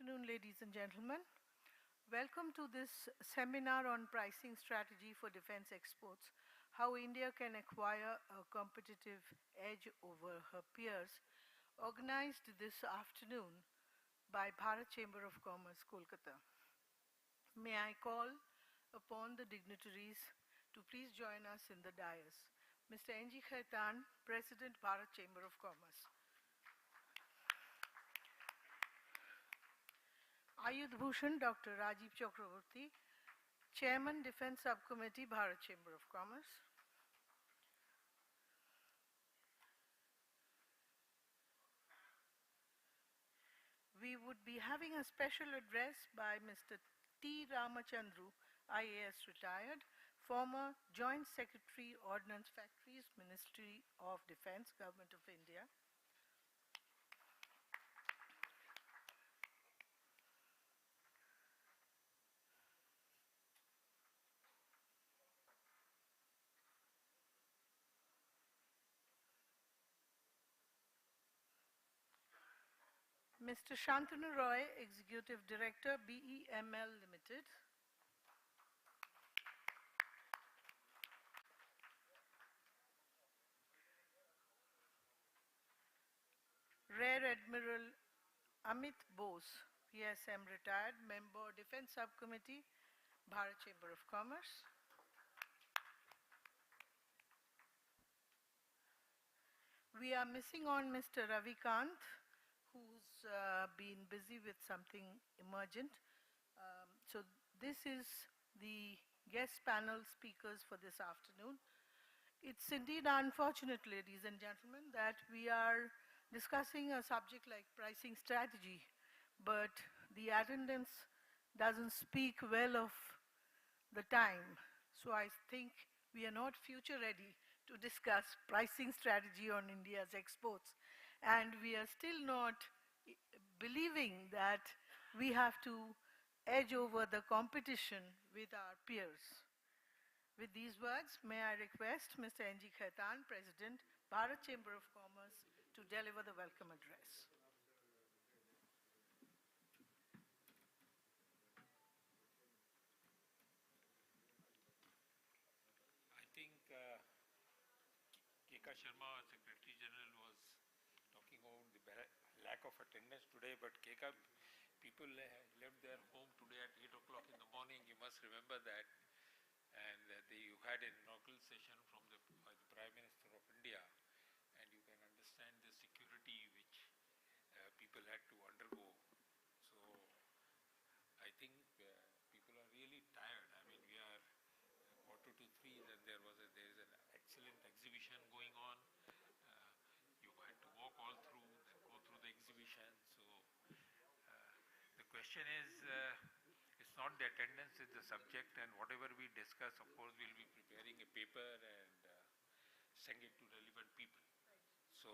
afternoon, ladies and gentlemen. Welcome to this seminar on pricing strategy for defense exports, how India can acquire a competitive edge over her peers, organized this afternoon by Bharat Chamber of Commerce, Kolkata. May I call upon the dignitaries to please join us in the dais. Mr. N.G. Khaitan, President, Bharat Chamber of Commerce. Ayudh Bhushan, Dr. Rajiv Chakraborty, Chairman, Defense Subcommittee, Bharat Chamber of Commerce. We would be having a special address by Mr. T. Ramachandru, IAS retired, former Joint Secretary, Ordnance Factories, Ministry of Defense, Government of India. Mr. Shantanu Roy, Executive Director, BEML Limited. Rear Admiral Amit Bose, PSM retired, Member, Defense Subcommittee, Bharat Chamber of Commerce. We are missing on Mr. Ravi Kant, who's been busy with something emergent. So this is the guest panel speakers for this afternoon. It's indeed unfortunate, ladies and gentlemen, that we are discussing a subject like pricing strategy, but the attendance doesn't speak well of the time. So I think we are not future ready to discuss pricing strategy on India's exports. And we are still not believing that we have to edge over the competition with our peers. With these words, may I request Mr. N.G. Khaitan, President, Bharat Chamber of Commerce, to deliver the welcome address. I think K.K. Sharma, Secretary General, was talking about the lack of attendance today, but KK people left their home today at 8 o'clock in the morning. You must remember that. And you had an inaugural session from the Prime Minister of India, and you can understand the security which people had to undergo. So I think people are really tired. I mean, we are 2:45, and there is an excellent exhibition going on. You had to walk all through, then go through the exhibition. So the question is, it's not the attendance, it's the subject, and whatever we discuss, of course, we'll be preparing a paper and send it to relevant people. So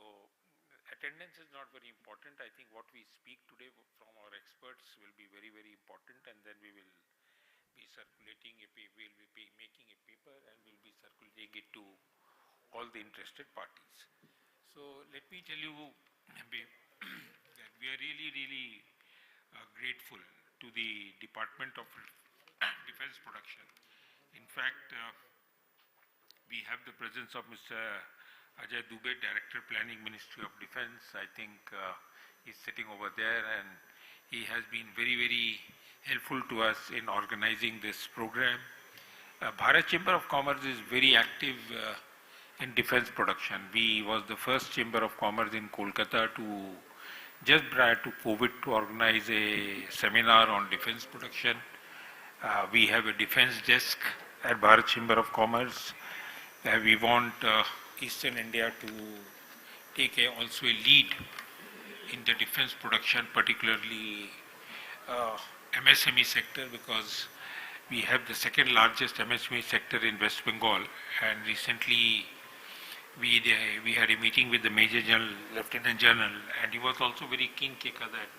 attendance is not very important. I think what we speak today from our experts will be very, very important, and then we will be circulating we'll be making a paper and we'll be circulating it to all the interested parties. So let me tell you that we are really, really grateful to the Department of Defense Production. In fact, we have the presence of Mr. Ajay Dubey, Director Planning, Ministry of Defense. I think he's sitting over there, and he has been very, very helpful to us in organizing this program. Bharat Chamber of Commerce is very active in defense production. We was the first Chamber of Commerce in Kolkata to, just prior to COVID, to organize a seminar on defense production. We have a defense desk at Bharat Chamber of Commerce. We want Eastern India to take also a lead in the defense production, particularly MSME sector, because we have the second largest MSME sector in West Bengal, and recently we had a meeting with the Major General, Lieutenant General, and he was also very keen, Keka, that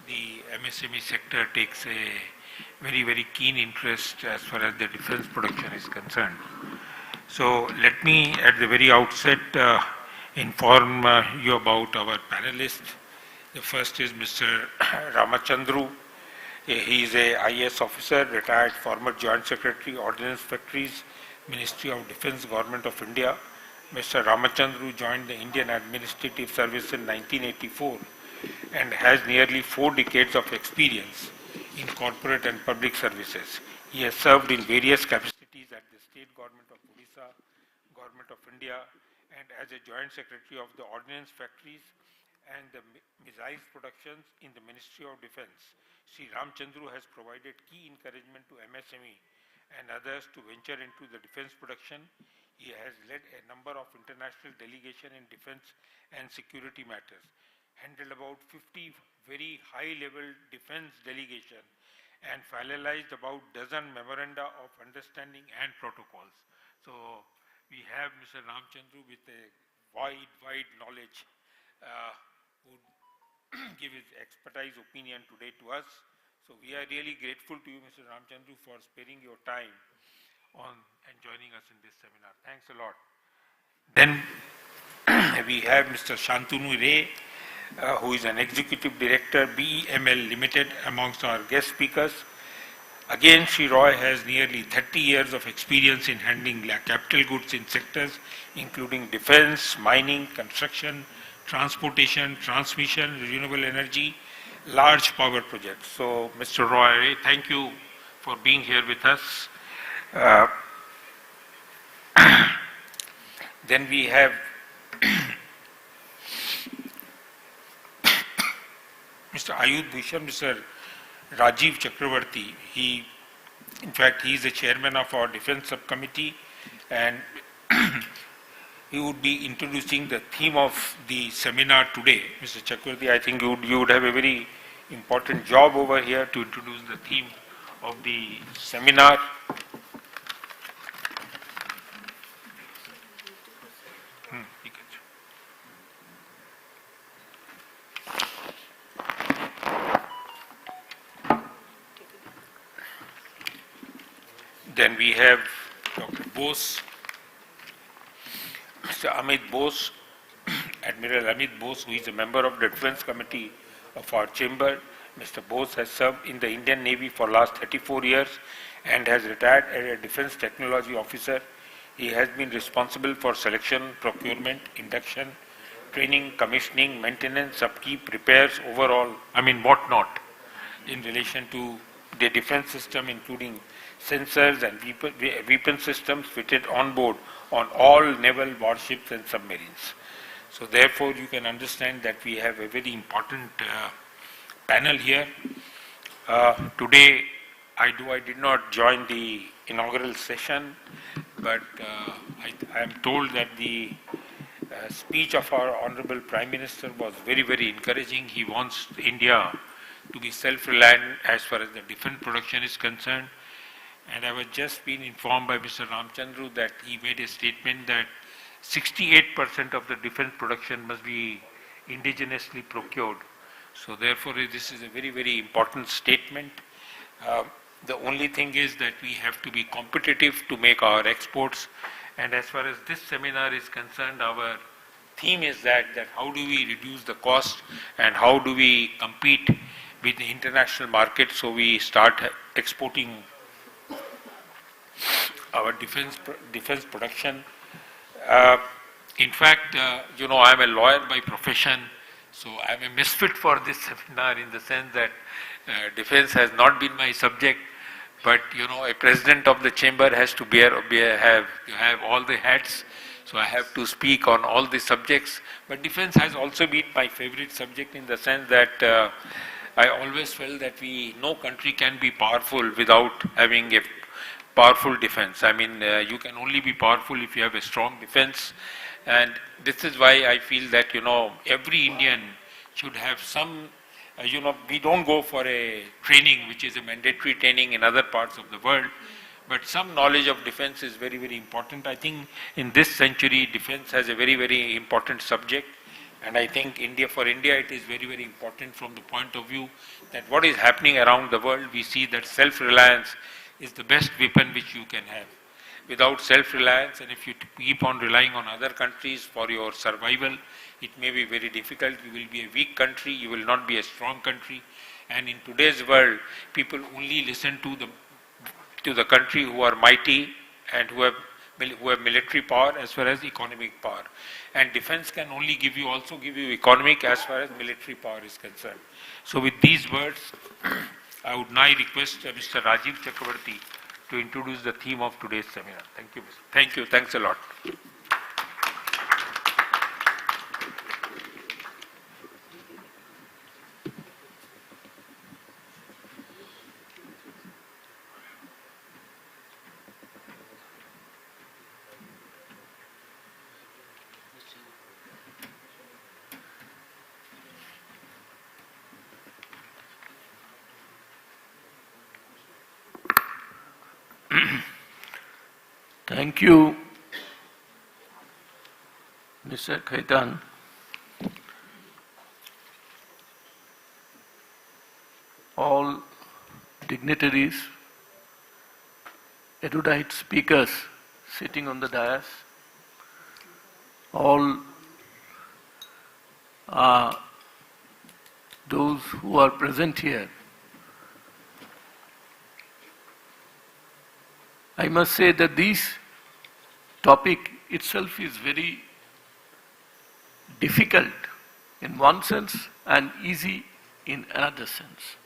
the MSME sector takes a very, very keen interest as far as the defense production is concerned. So let me at the very outset inform you about our panelists. The first is Mr. Ramachandru. He is a IAS officer, retired former Joint Secretary, Ordnance Factories, Ministry of Defence, Government of India. Mr. Ramachandru joined the Indian Administrative Service in 1984 and has nearly 4 decades of experience in corporate and public services. He has served in various capacities at the State Government of Odisha, Government of India, and as a Joint Secretary of the Ordnance Factories and the missiles productions in the Ministry of Defence. Sri Ramachandru has provided key encouragement to MSME and others to venture into the defence production. He has led a number of international delegations in defence and security matters, handled about 50 very high-level defence delegations, and finalized about dozen memoranda of understanding and protocols. So we have Mr. Ramachandru with a wide knowledge who give his expertise opinion today to us. So we are really grateful to you, Mr. Ramachandru, for sparing your time on and joining us in this seminar. Thanks a lot. Then we have Mr. Shantanu Roy, who is an Executive Director, BEML Limited, amongst our guest speakers. Again, Sri Roy has nearly 30 years of experience in handling capital goods in sectors including defence, mining, construction, transportation, transmission, renewable energy, large power projects. So, Mr. Roy, thank you for being here with us. Then we have Mr. Ayush Bhushan, Mr. Rajiv Chakravarti. In fact, he is the chairman of our defence subcommittee, and he would be introducing the theme of the seminar today. Mr. Chakravarti, I think you would have a very important job over here to introduce the theme of the seminar. Then we have Dr. Bose, Mr. Amit Bose, Admiral Amit Bose, who is a member of the Defence Committee of our chamber. Mr. Bose has served in the Indian Navy for last 34 years and has retired as a Defence Technology Officer. He has been responsible for selection, procurement, induction, training, commissioning, maintenance, upkeep, repairs, overall, whatnot, in relation to the defence system, including sensors and weapon systems fitted on board on all naval warships and submarines. So therefore you can understand that we have a very important panel here. Today I did not join the inaugural session, but I am told that the speech of our Honorable Prime Minister was very encouraging. He wants India to be self-reliant as far as the defence production is concerned. And I was just being informed by Mr. Ramachandru that he made a statement that 68% of the defence production must be indigenously procured. So therefore this is a very important statement. The only thing is that we have to be competitive to make our exports. And as far as this seminar is concerned, our theme is that how do we reduce the cost and how do we compete with the international market, so we start exporting our defence production. In fact, I am a lawyer by profession, so I am a misfit for this seminar in the sense that defence has not been my subject, but a president of the chamber has to have all the hats, so I have to speak on all the subjects. But defence has also been my favorite subject in the sense that I always felt that no country can be powerful without having a powerful defence. You can only be powerful if you have a strong defence, and this is why I feel that every Indian should have some. We don't go for a training which is a mandatory training in other parts of the world, but some knowledge of defence is very important. I think in this century, defence has a very important subject, and I think for India it is very important from the point of view that what is happening around the world, we see that self-reliance is the best weapon which you can have. without self-reliance, and if you keep on relying on other countries for your survival, it may be very difficult. You will be a weak country, you will not be a strong country. And in today's world, people only listen to the country who are mighty and who have military power as well as economic power. And defense can only also give you economic as far as military power is concerned. So with these words, I would now request Mr. Rajiv Chakravarti to introduce the theme of today's seminar. Thank you. Thank you. Thanks a lot. Thank you, Mr. Khaitan. All dignitaries, erudite speakers sitting on the dais, all those who are present here. I must say that this topic itself is very difficult in one sense and easy in another sense.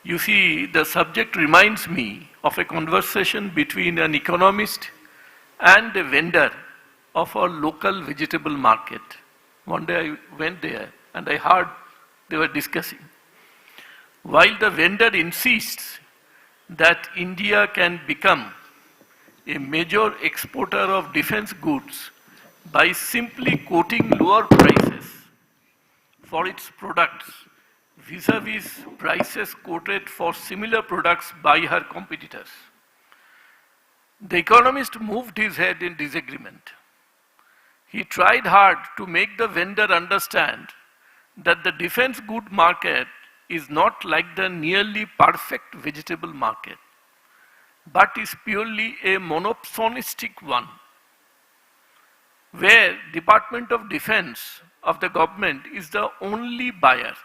You see, the subject reminds me of a conversation between an economist and a vendor of a local vegetable market. One day I went there and I heard they were discussing. While the vendor insists that India can become a major exporter of defense goods by simply quoting lower prices for its products vis-a-vis prices quoted for similar products by her competitors. The economist moved his head in disagreement. He tried hard to make the vendor understand that the defense good market is not like the nearly perfect vegetable market, but is purely a monopolistic one, where Department of Defense of the government is the only buyer.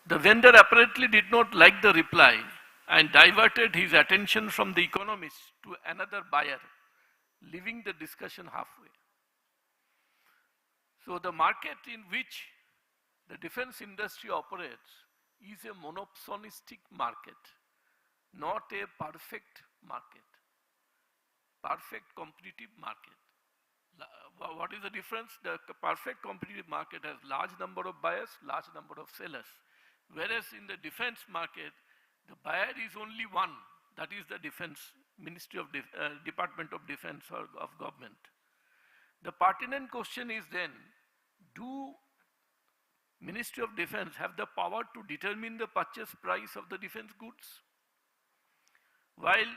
The vendor apparently did not like the reply and diverted his attention from the economist to another buyer, leaving the discussion halfway. So the market in which the defense industry operates is a monopolistic market, not a perfect market, perfect competitive market. What is the difference? The perfect competitive market has large number of buyers, large number of sellers. Whereas in the defense market, the buyer is only one, that is the defense Ministry of Department of Defense or of government. The pertinent question is then, do Ministry of Defense have the power to determine the purchase price of the defense goods? While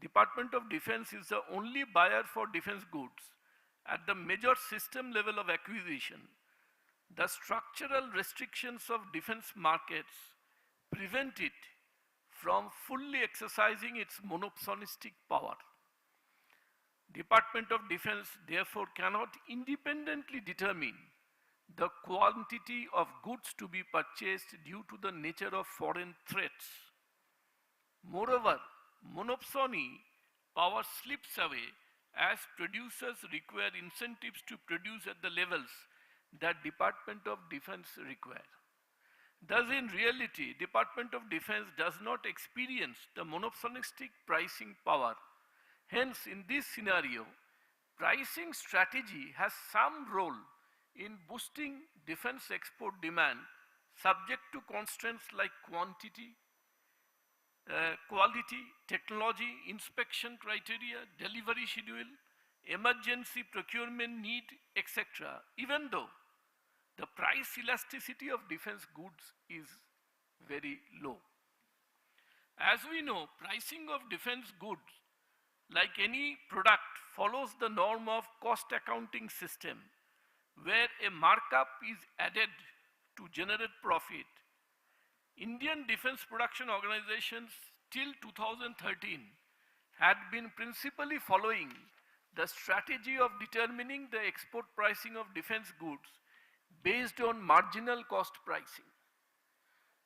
Department of Defense is the only buyer for defense goods at the major system level of acquisition, the structural restrictions of defense markets prevent it from fully exercising its monopolistic power. Department of Defense therefore cannot independently determine the quantity of goods to be purchased due to the nature of foreign threats. Moreover, monopoly power slips away as producers require incentives to produce at the levels that Department of Defense require. Thus, in reality, Department of Defense does not experience the monopolistic pricing power. Hence, in this scenario, pricing strategy has some role in boosting defense export demand subject to constraints like quantity, quality, technology, inspection criteria, delivery schedule, emergency procurement need, etc., even though the price elasticity of defense goods is very low. As we know, pricing of defense goods, like any product, follows the norm of cost accounting system, where a markup is added to generate profit. Indian defense production organizations till 2013 had been principally following the strategy of determining the export pricing of defense goods based on marginal cost pricing,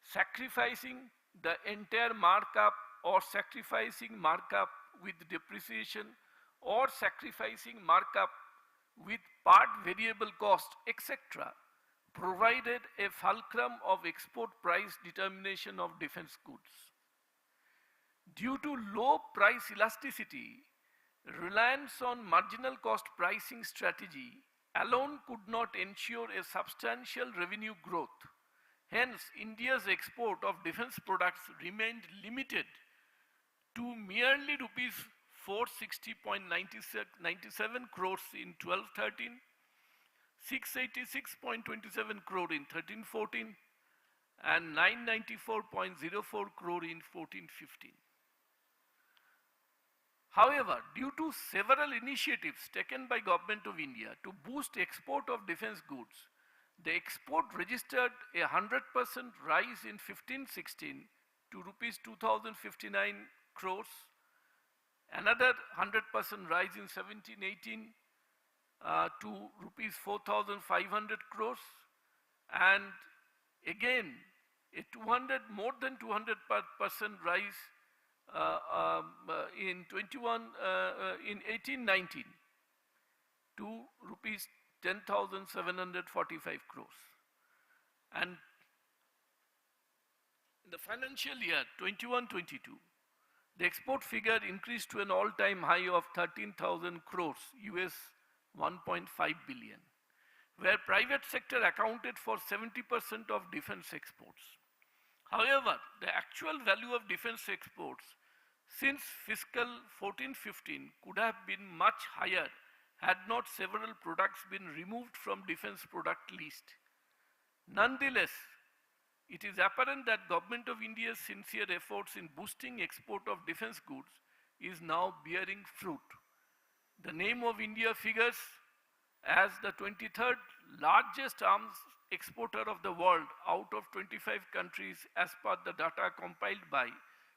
sacrificing the entire markup or sacrificing markup with depreciation or sacrificing markup with part variable cost, etc., provided a fulcrum of export price determination of defense goods. Due to low price elasticity, reliance on marginal cost pricing strategy alone could not ensure a substantial revenue growth. Hence, India's export of defense products remained limited to merely rupees 460.97 crores in 12-13, 686.27 crore in 13-14, and 994.04 crore in 14-15. However, due to several initiatives taken by Government of India to boost export of defense goods, the export registered a 100% rise in 15-16 to rupees 2059 crores, another 100% rise in 17-18 to rupees 4,500 crores, and again a more than 200% rise in 18-19 to rupees 10,745 crores. And in the financial year 21-22, the export figure increased to an all-time high of 13,000 crores, US 1.5 billion, where private sector accounted for 70% of defense exports. However, the actual value of defense exports since fiscal 14-15 could have been much higher had not several products been removed from defense product list. Nonetheless, it is apparent that Government of India's sincere efforts in boosting export of defense goods is now bearing fruit. The name of India figures as the 23rd largest arms exporter of the world out of 25 countries as per the data compiled by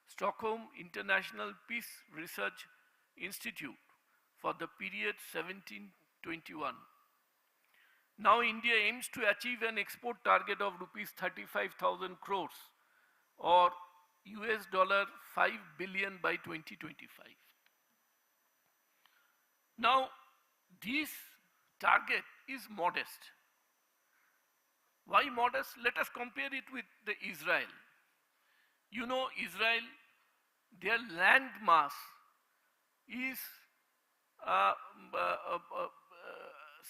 Stockholm International Peace Research Institute for the period 17-21. Now India aims to achieve an export target of rupees 35,000 crores or US $5 billion by 2025. Now this target is modest. Why modest? Let us compare it with the Israel. You know, Israel, their land mass is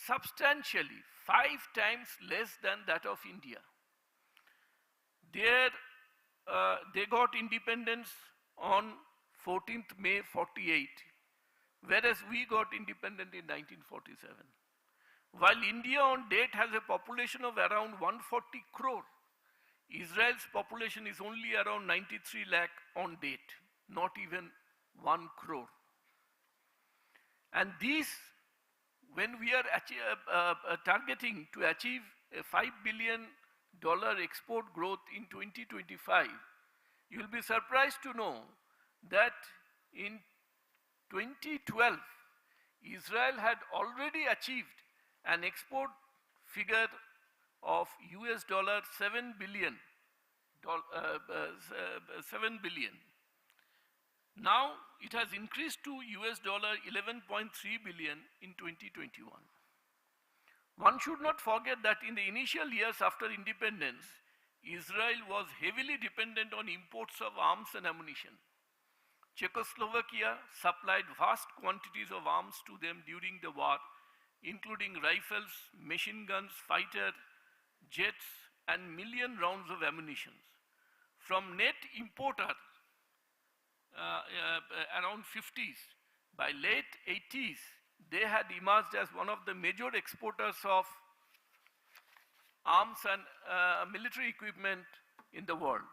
substantially 5 times less than that of India. They got independence on 14th May 48, whereas we got independent in 1947. While India on date has a population of around 140 crore, Israel's population is only around 93 lakh on date, not even 1 crore. And these, when we are targeting to achieve a $5 billion export growth in 2025, you will be surprised to know that in 2012, Israel had already achieved an export figure of US $7 billion. Now it has increased to US $11.3 billion in 2021. One should not forget that in the initial years after independence, Israel was heavily dependent on imports of arms and ammunition. Czechoslovakia supplied vast quantities of arms to them during the war, including rifles, machine guns, fighter jets, and million rounds of ammunition. From net importer around 50s, by late 80s, they had emerged as one of the major exporters of arms and military equipment in the world.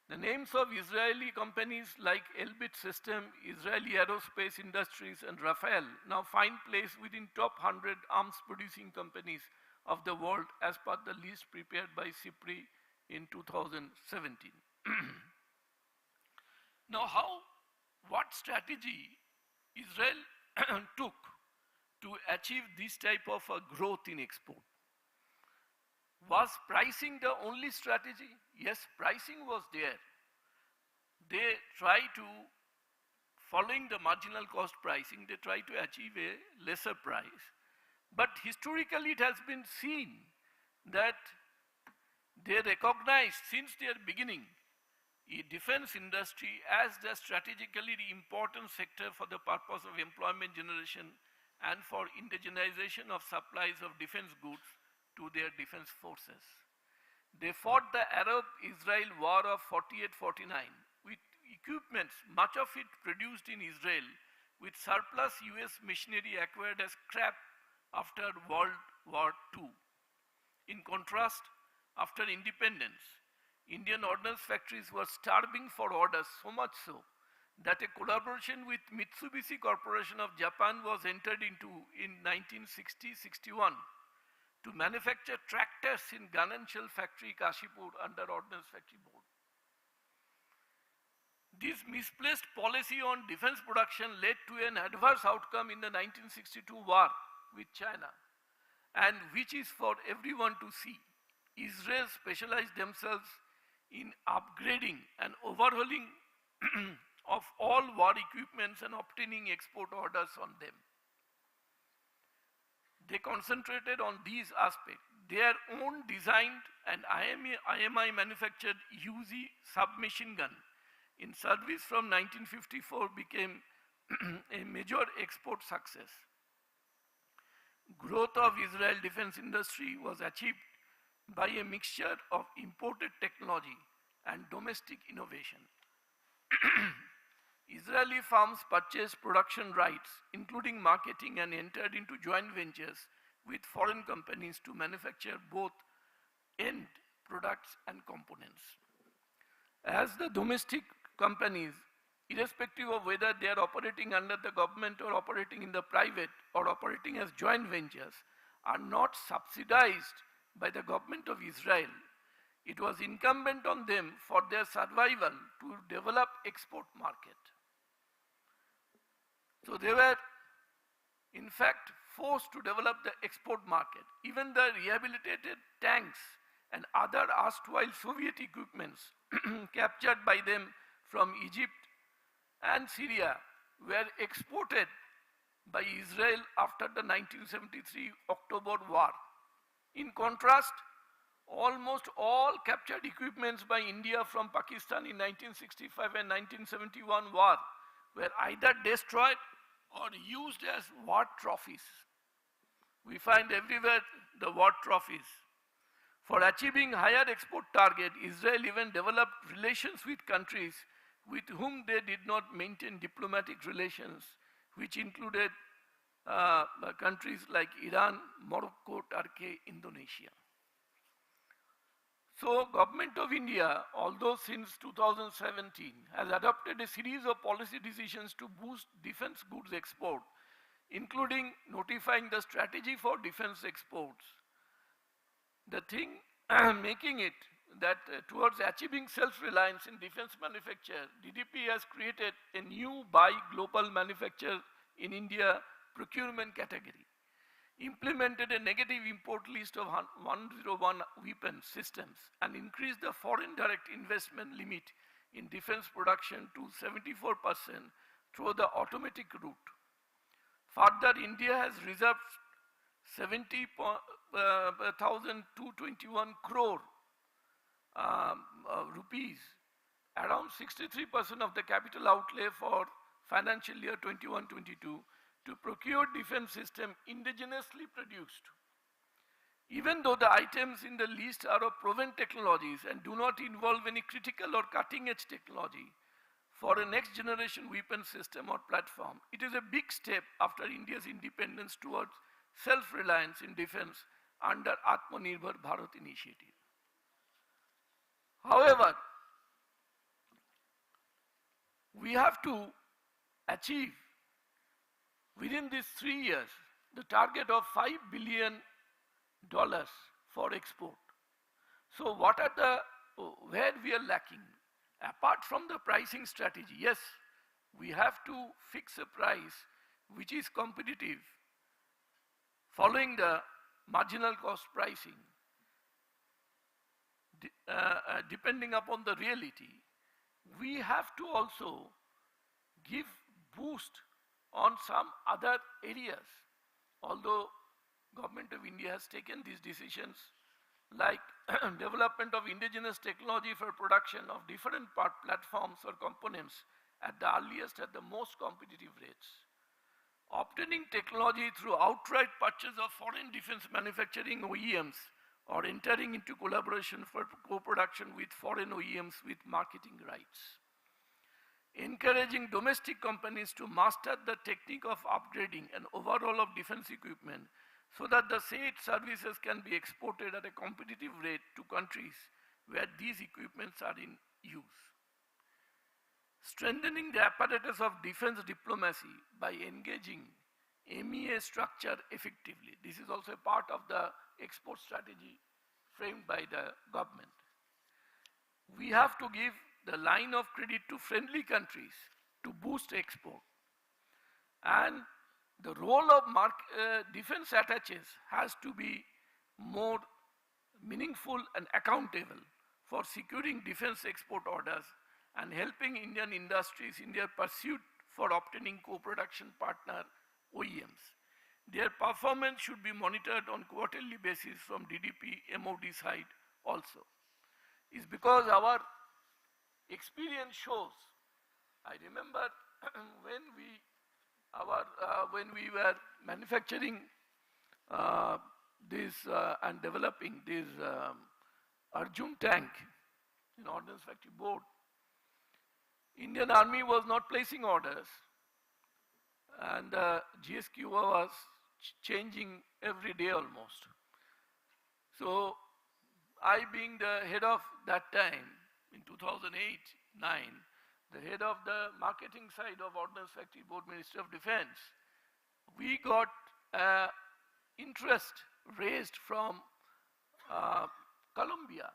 The names of Israeli companies like Elbit System, Israeli Aerospace Industries, and Rafael now find place within top 100 arms producing companies of the world as per the list prepared by SIPRI in 2017. Now, how what strategy Israel took to achieve this type of a growth in export. Was pricing the only strategy? Yes, pricing was there. They try to, following the marginal cost pricing, they try to achieve a lesser price. But historically it has been seen that they recognize since their beginning a defense industry as the strategically important sector for the purpose of employment generation and for indigenization of supplies of defense goods to their defense forces. They fought the Arab-Israel war of 48-49 with equipments, much of it produced in Israel, with surplus US machinery acquired as scrap after World War II. In contrast, after independence, Indian ordnance factories were starving for orders, so much so that a collaboration with Mitsubishi Corporation of Japan was entered into in 1960-61 to manufacture tractors in gun and shell factory Kashipur under Ordnance Factory Board. This misplaced policy on defense production led to an adverse outcome in the 1962 war with China, and which is for everyone to see. Israel specialized themselves in upgrading and overhauling of all war equipments and obtaining export orders on them. They concentrated on these aspects. Their own designed and IMI manufactured UZ submachine gun in service from 1954 became a major export success. Growth of Israel defense industry was achieved by a mixture of imported technology and domestic innovation. Israeli firms purchased production rights, including marketing, and entered into joint ventures with foreign companies to manufacture both end products and components. As the domestic companies, irrespective of whether they are operating under the government or operating in the private or operating as joint ventures, are not subsidized by the government of Israel, it was incumbent on them for their survival to develop export market. So they were in fact forced to develop the export market. Even the rehabilitated tanks and other erstwhile Soviet equipments captured by them from Egypt and Syria were exported by Israel after the 1973 October war. In contrast, almost all captured equipments by India from Pakistan in 1965 and 1971 war were either destroyed or used as war trophies. We find everywhere the war trophies. For achieving higher export target, Israel even developed relations with countries with whom they did not maintain diplomatic relations, which included countries like Iran, Morocco, Turkey, Indonesia. So, Government of India, although since 2017, has adopted a series of policy decisions to boost defense goods export, including notifying the strategy for defense exports. The thing making it that towards achieving self-reliance in defense manufacture, DDP has created a new Buy Global Manufacture in India procurement category, implemented a negative import list of 101 weapon systems, and increased the foreign direct investment limit in defense production to 74% through the automatic route. Further, India has reserved 70,221 crore rupees, around 63% of the capital outlay for financial year 21-22, to procure defense system indigenously produced. Even though the items in the list are of proven technologies and do not involve any critical or cutting-edge technology for a next generation weapon system or platform, it is a big step after India's independence towards self-reliance in defense under Atmanirbhar Bharat initiative. However, we have to achieve within these 3 years the target of $5 billion for export. So what are where we are lacking? Apart from the pricing strategy, yes, We have to fix a price which is competitive, following the marginal cost pricing, depending upon the reality. We have to also give boost on some other areas. Although Government of India has taken these decisions, like development of indigenous technology for production of different part platforms or components at the earliest, at the most competitive rates. Obtaining technology through outright purchase of foreign defense manufacturing OEMs or entering into collaboration for co-production with foreign OEMs with marketing rights. Encouraging domestic companies to master the technique of upgrading and overhaul of defense equipment so that the said services can be exported at a competitive rate to countries where these equipments are in use. Strengthening the apparatus of defense diplomacy by engaging MEA structure effectively. This is also a part of the export strategy framed by the government. We have to give the line of credit to friendly countries to boost export. And the role of defense attaches has to be more meaningful and accountable for securing defense export orders and helping Indian industries in their pursuit for obtaining co-production partner OEMs. Their performance should be monitored on quarterly basis from DDP MOD side also. It's because our experience shows, I remember when we were manufacturing and developing this Arjun tank in Ordnance Factory Board, Indian Army was not placing orders, and GSQ was changing every day almost. So I, being the head of that time in 2008-9, the head of the marketing side of Ordnance Factory Board, Ministry of Defense, we got interest raised from Colombia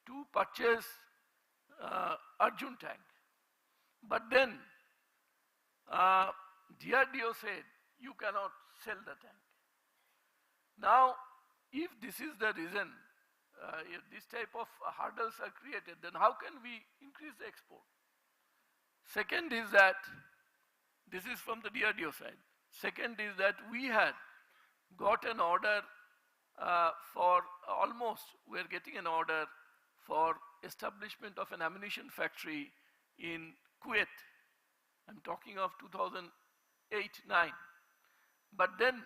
to purchase Arjun tank. But then DRDO said, you cannot sell the tank. Now, if this is the reason, if this type of hurdles are created, then how can we increase the export? Second is that, this is from the DRDO side. Second is that we had got an order for almost, we're getting an order for establishment of an ammunition factory in Kuwait. I'm talking of 2008-9. But then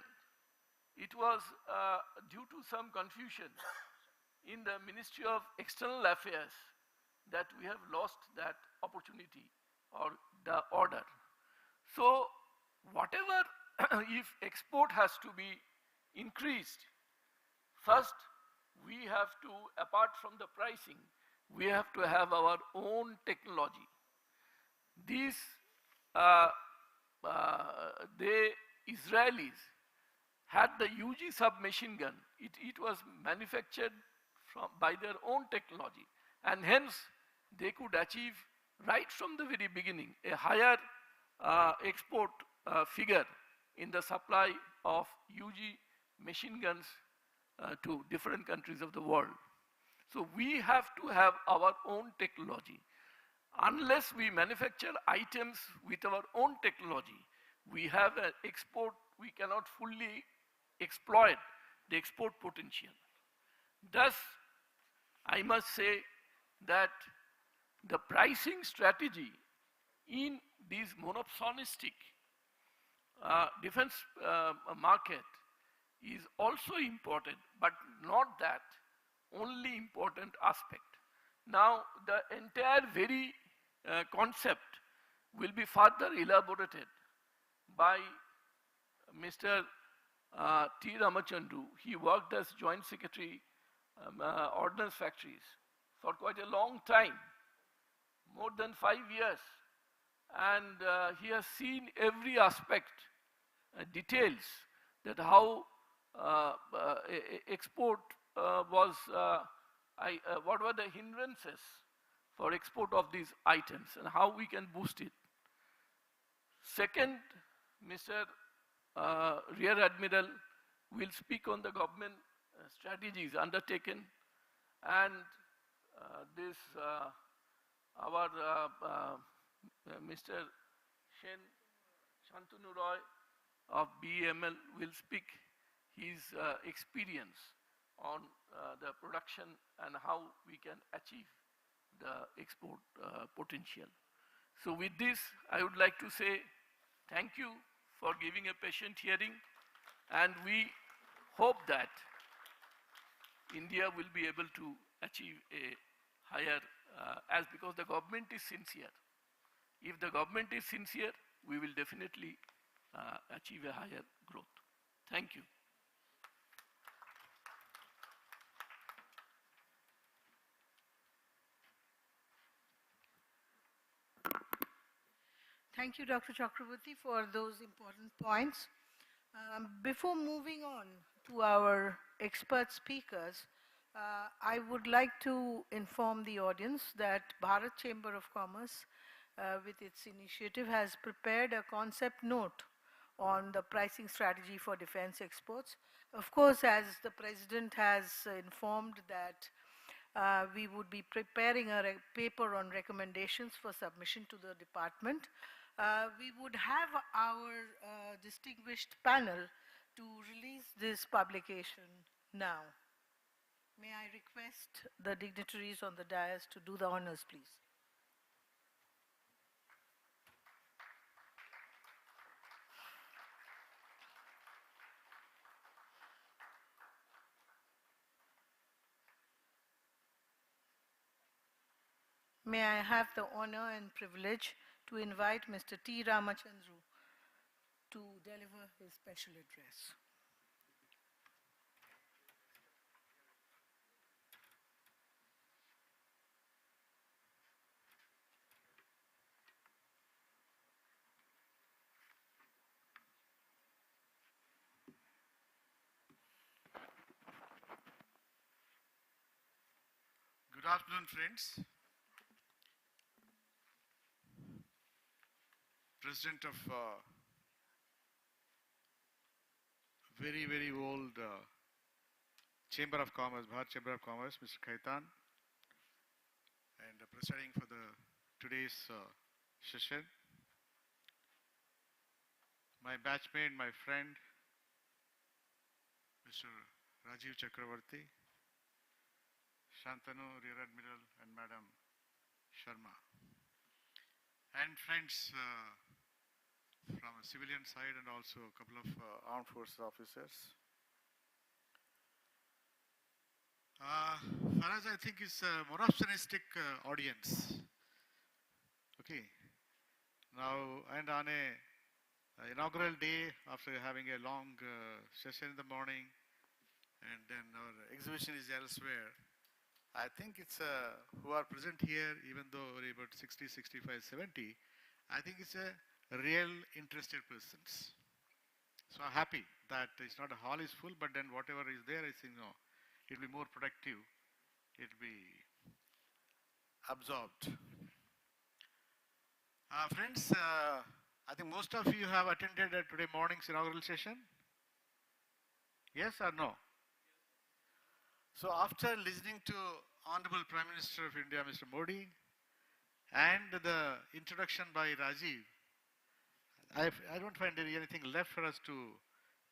it was due to some confusion in the Ministry of External Affairs that we have lost that opportunity or the order. So whatever, if export has to be increased, first we have to, apart from the pricing, we have to have our own technology. These, Israelis had the UG submachine gun. It was manufactured by their own technology, and hence they could achieve right from the very beginning a higher export figure in the supply of UG machine guns to different countries of the world. So we have to have our own technology. Unless we manufacture items with our own technology, we have an export, we cannot fully exploit the export potential. Thus, I must say that the pricing strategy in this monopolistic defense market is also important, but not that only important aspect. Now, the entire very concept will be further elaborated by Mr. T. Ramachandru. He worked as Joint Secretary Ordnance Factories for quite a long time, more than 5 years, and he has seen every aspect, details, that how export was, what were the hindrances for export of these items and how we can boost it. Second, Mr. Rear Admiral will speak on the government strategies undertaken, and this our Mr. Shantanu Roy of BML will speak his experience on the production and how we can achieve the export potential. So with this, I would like to say thank you for giving a patient hearing, and we hope that India will be able to achieve a higher, because the government is sincere. If the government is sincere, we will definitely achieve a higher growth. Thank you. Thank you, Dr. Chakraborty, for those important points. Before moving on to our expert speakers, I would like to inform the audience that Bharat Chamber of Commerce, with its initiative, has prepared a concept note on the pricing strategy for defense exports. Of course, as the President has informed that we would be preparing a paper on recommendations for submission to the department. We would have our distinguished panel to release this publication now. May I request the dignitaries on the dais to do the honors, please. May I have the honor and privilege to invite Mr. T. Ramachandru to deliver his special address. Good afternoon, friends. President of very, very old Chamber of Commerce, Bharat Chamber of Commerce, Mr. Khaitan, and presiding for today's session. My batchmate, my friend, Mr. Rajiv Chakraborty, Shantanu, Rear Admiral, and Madam Sharma. And friends from a civilian side and also a couple of armed forces officers. Faraz, I think, is a monopsonistic audience. Okay. Now, and on a inaugural day, after having a long session in the morning, and then our exhibition is elsewhere, I think it's who are present here, even though we're about 60, 65, 70, I think it's a real interested persons. So I'm happy that it's not a hall is full, but then whatever is there, I think, no, it'll be more productive. It'll be absorbed. Friends, I think most of you have attended today morning's inaugural session. Yes or no? So after listening to Honorable Prime Minister of India, Mr. Modi, and the introduction by Rajiv, I don't find there is anything left for us to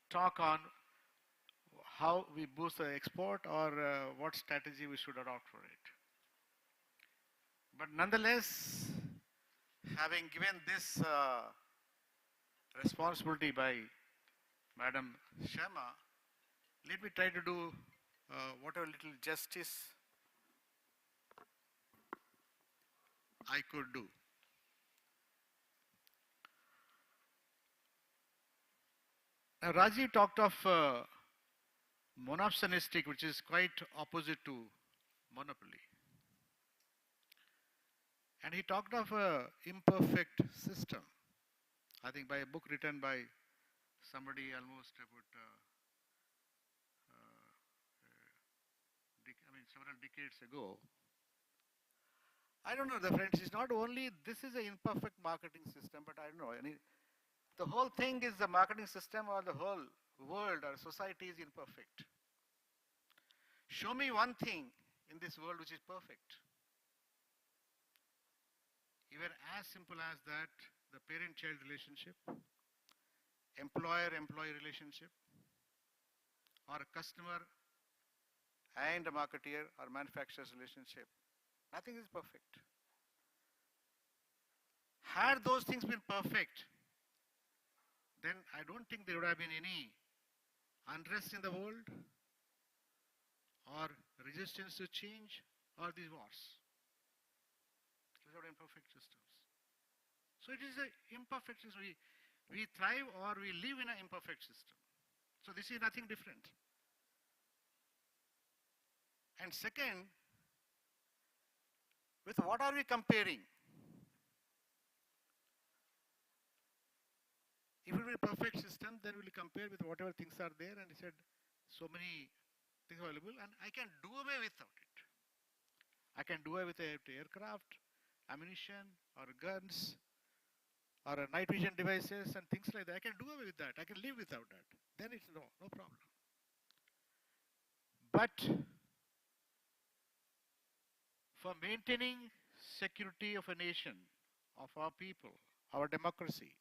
talk on how we boost the export or what strategy we should adopt for it. But nonetheless, having given this responsibility by Madam Sharma, let me try to do whatever little justice I could do. Now, Rajiv talked of monopsonistic, which is quite opposite to monopoly. And he talked of an imperfect system. I think by a book written by somebody almost about several decades ago. I don't know, the friends, it's not only this is an imperfect marketing system, but I don't know, the whole thing is the marketing system or the whole world or society is imperfect. Show me one thing in this world which is perfect. Even as simple as that, the parent-child relationship, employer-employee relationship, or a customer and a marketeer or manufacturer's relationship. Nothing is perfect. Had those things been perfect, then I don't think there would have been any unrest in the world or resistance to change or these wars. These are imperfect systems. So it is an imperfect system. We thrive or we live in an imperfect system. So this is nothing different. And second, with what are we comparing? If it were a perfect system, then we'll compare with whatever things are there, and he said so many things available, and I can do away without it. I can do away with aircraft, ammunition, or guns, or night vision devices and things like that. I can do away with that. I can live without that. Then it's no problem. But for maintaining security of a nation, of our people, our democracy,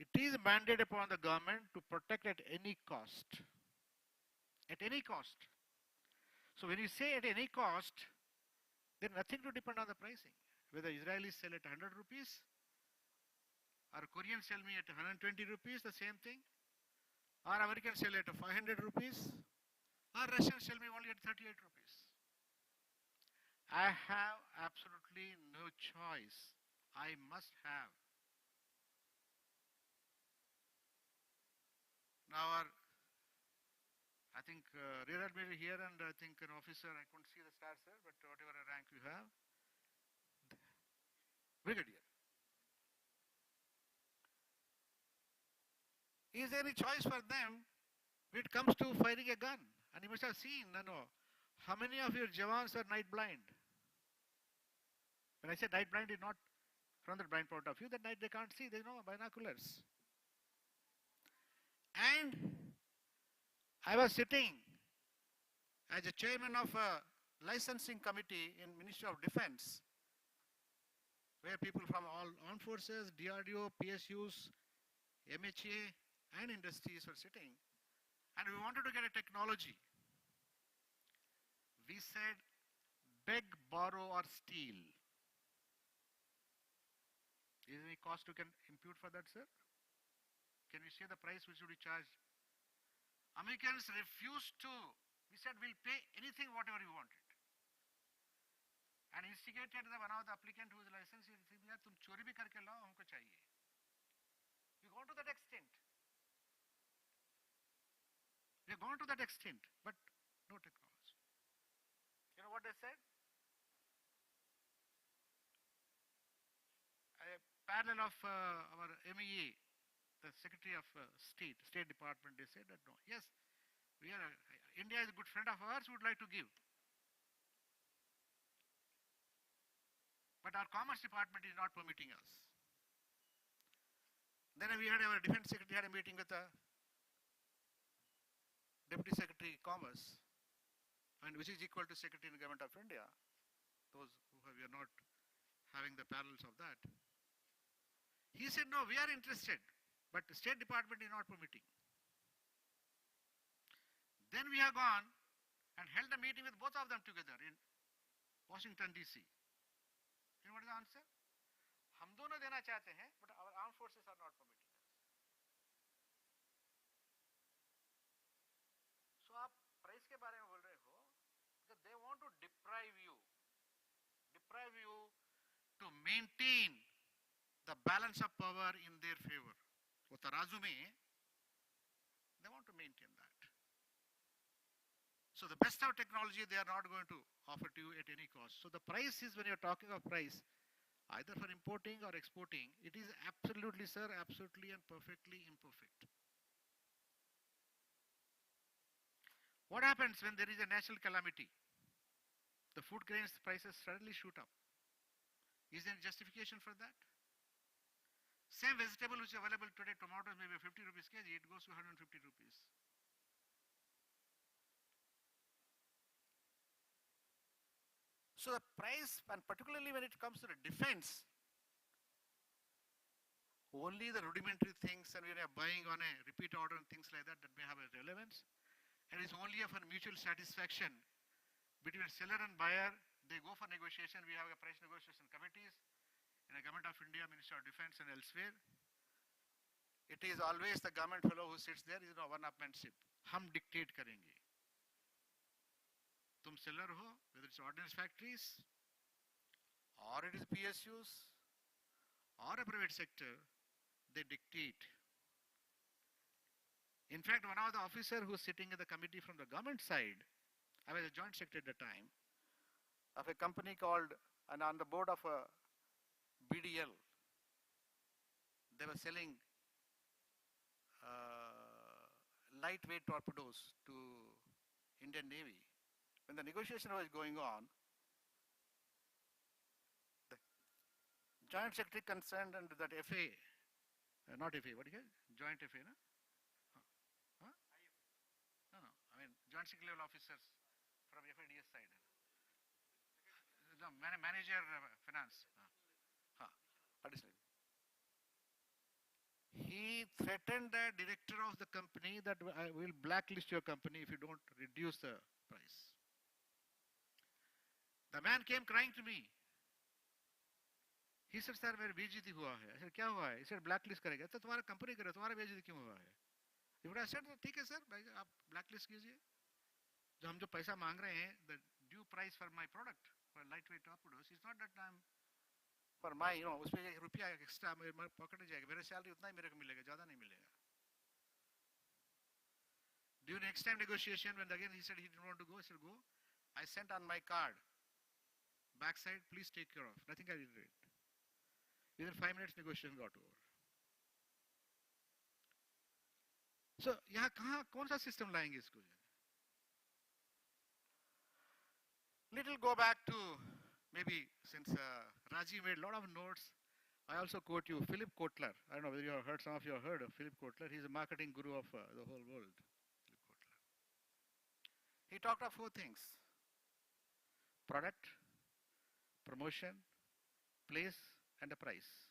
it is mandated upon the government to protect at any cost. At any cost. So when you say at any cost, then nothing to depend on the pricing. Whether Israelis sell at 100 rupees or Koreans sell me at 120 rupees, the same thing. Or Americans sell at 500 rupees or Russians sell me only at 38 rupees. I have absolutely no choice. I must have. Now I think Rear Admiral here and I think an officer, I couldn't see the star sir, but whatever rank you have, Brigadier. Is there any choice for them when it comes to firing a gun? And you must have seen, how many of your Jawans are night blind? When I say night blind, it's not from the blind point of view, that night they can't see, they know binoculars. And I was sitting as a chairman of a licensing committee in Ministry of Defense, where people from all armed forces, DRDO, PSUs, MHA, and industries were sitting. And we wanted to get a technology. We said, beg, borrow, or steal. Is there any cost you can impute for that, sir? Can you say the price which should be charged? Americans refused to. We said we'll pay anything, whatever you wanted. And instigated the one of the applicant who is licensed. He said, "यार तुम चोरी भी करके लाओ, हमको चाहिए." We gone to that extent. We have gone to that extent, but no technology. You know what they said? A parallel of our MEA, the Secretary of State Department, they said that no. Yes, India is a good friend of ours, we would like to give. But our Commerce Department is not permitting us. Then we had our Defense Secretary had a meeting with the Deputy Secretary Commerce, and which is equal to Secretary in the Government of India. Those who we are not having the parallels of that. He said, no, we are interested, but the State Department is not permitting. Then we have gone and held a meeting with both of them together in Washington, D.C. You know what is the answer? हम दोनों देना चाहते हैं, but our armed forces are not permitting us. So आप price के बारे में बोल रहे हो, because they want to deprive you to maintain the balance of power in their favor. वो तराजू में, they want to maintain that. So the best of technology they are not going to offer to you at any cost. So the price is, when you're talking of price, either for importing or exporting, it is absolutely, sir, absolutely and perfectly imperfect. What happens when there is a natural calamity? The food grains prices suddenly shoot up. Is there any justification for that? Same vegetable which is available today, tomatoes maybe 50 rupees kg, it goes to 150 rupees. So the price, and particularly when it comes to the defense, only the rudimentary things and when you are buying on a repeat order and things like that, that may have a relevance. And it's only for mutual satisfaction between seller and buyer. They go for negotiation. We have a price negotiation committees in the Government of India, Ministry of Defense and elsewhere. It is always the government fellow who sits there, is one-upmanship. Hum dictate karenge. Tum seller ho, whether it's ordnance factories, or it is PSUs, or a private sector, they dictate. In fact, one of the officer who was sitting in the committee from the government side, I was a joint secretary at the time, of a company called, and on the board of a BDL, they were selling lightweight torpedoes to Indian Navy. When the negotiation was going on, the joint secretary concerned and that FA, not FA, what do you call? Joint FA, no? Huh? No, I mean joint secretary level officers from FADS side. No, manager finance. He threatened the director of the company that I will blacklist your company if you don't reduce the price. The man came crying to me. He said, sir, मेरी बेइज्जती हुआ है. I said, क्या हुआ है? He said, blacklist करेगा. तो तुम्हारा company करे, तुम्हारा बेइज्जती क्यों हुआ है? He would have said, ठीक है sir, भाई आप blacklist कीजिए. जो हम जो पैसा मांग रहे हैं, the due price for my product, for lightweight torpedoes, it's not that I'm for my, उसमें एक रुपया एक्स्ट्रा मेरे पॉकेट में जाएगा. मेरे सैलरी उतना ही मेरे को मिलेगा, ज़्यादा नहीं मिलेगा. During next time negotiation, when again he said he didn't want to go, I said go. I sent on my card, backside, please take care of. Nothing I did it. Within 5 minutes, negotiation got over. So, यहाँ कहाँ कौन सा system लाएंगे इसको? Little go back to maybe since Raji made a lot of notes. I also quote you Philip Kotler. I don't know whether you have heard. Some of you have heard of Philip Kotler. He's a marketing guru of the whole world. He talked of 4 things: product, promotion, place, and the price.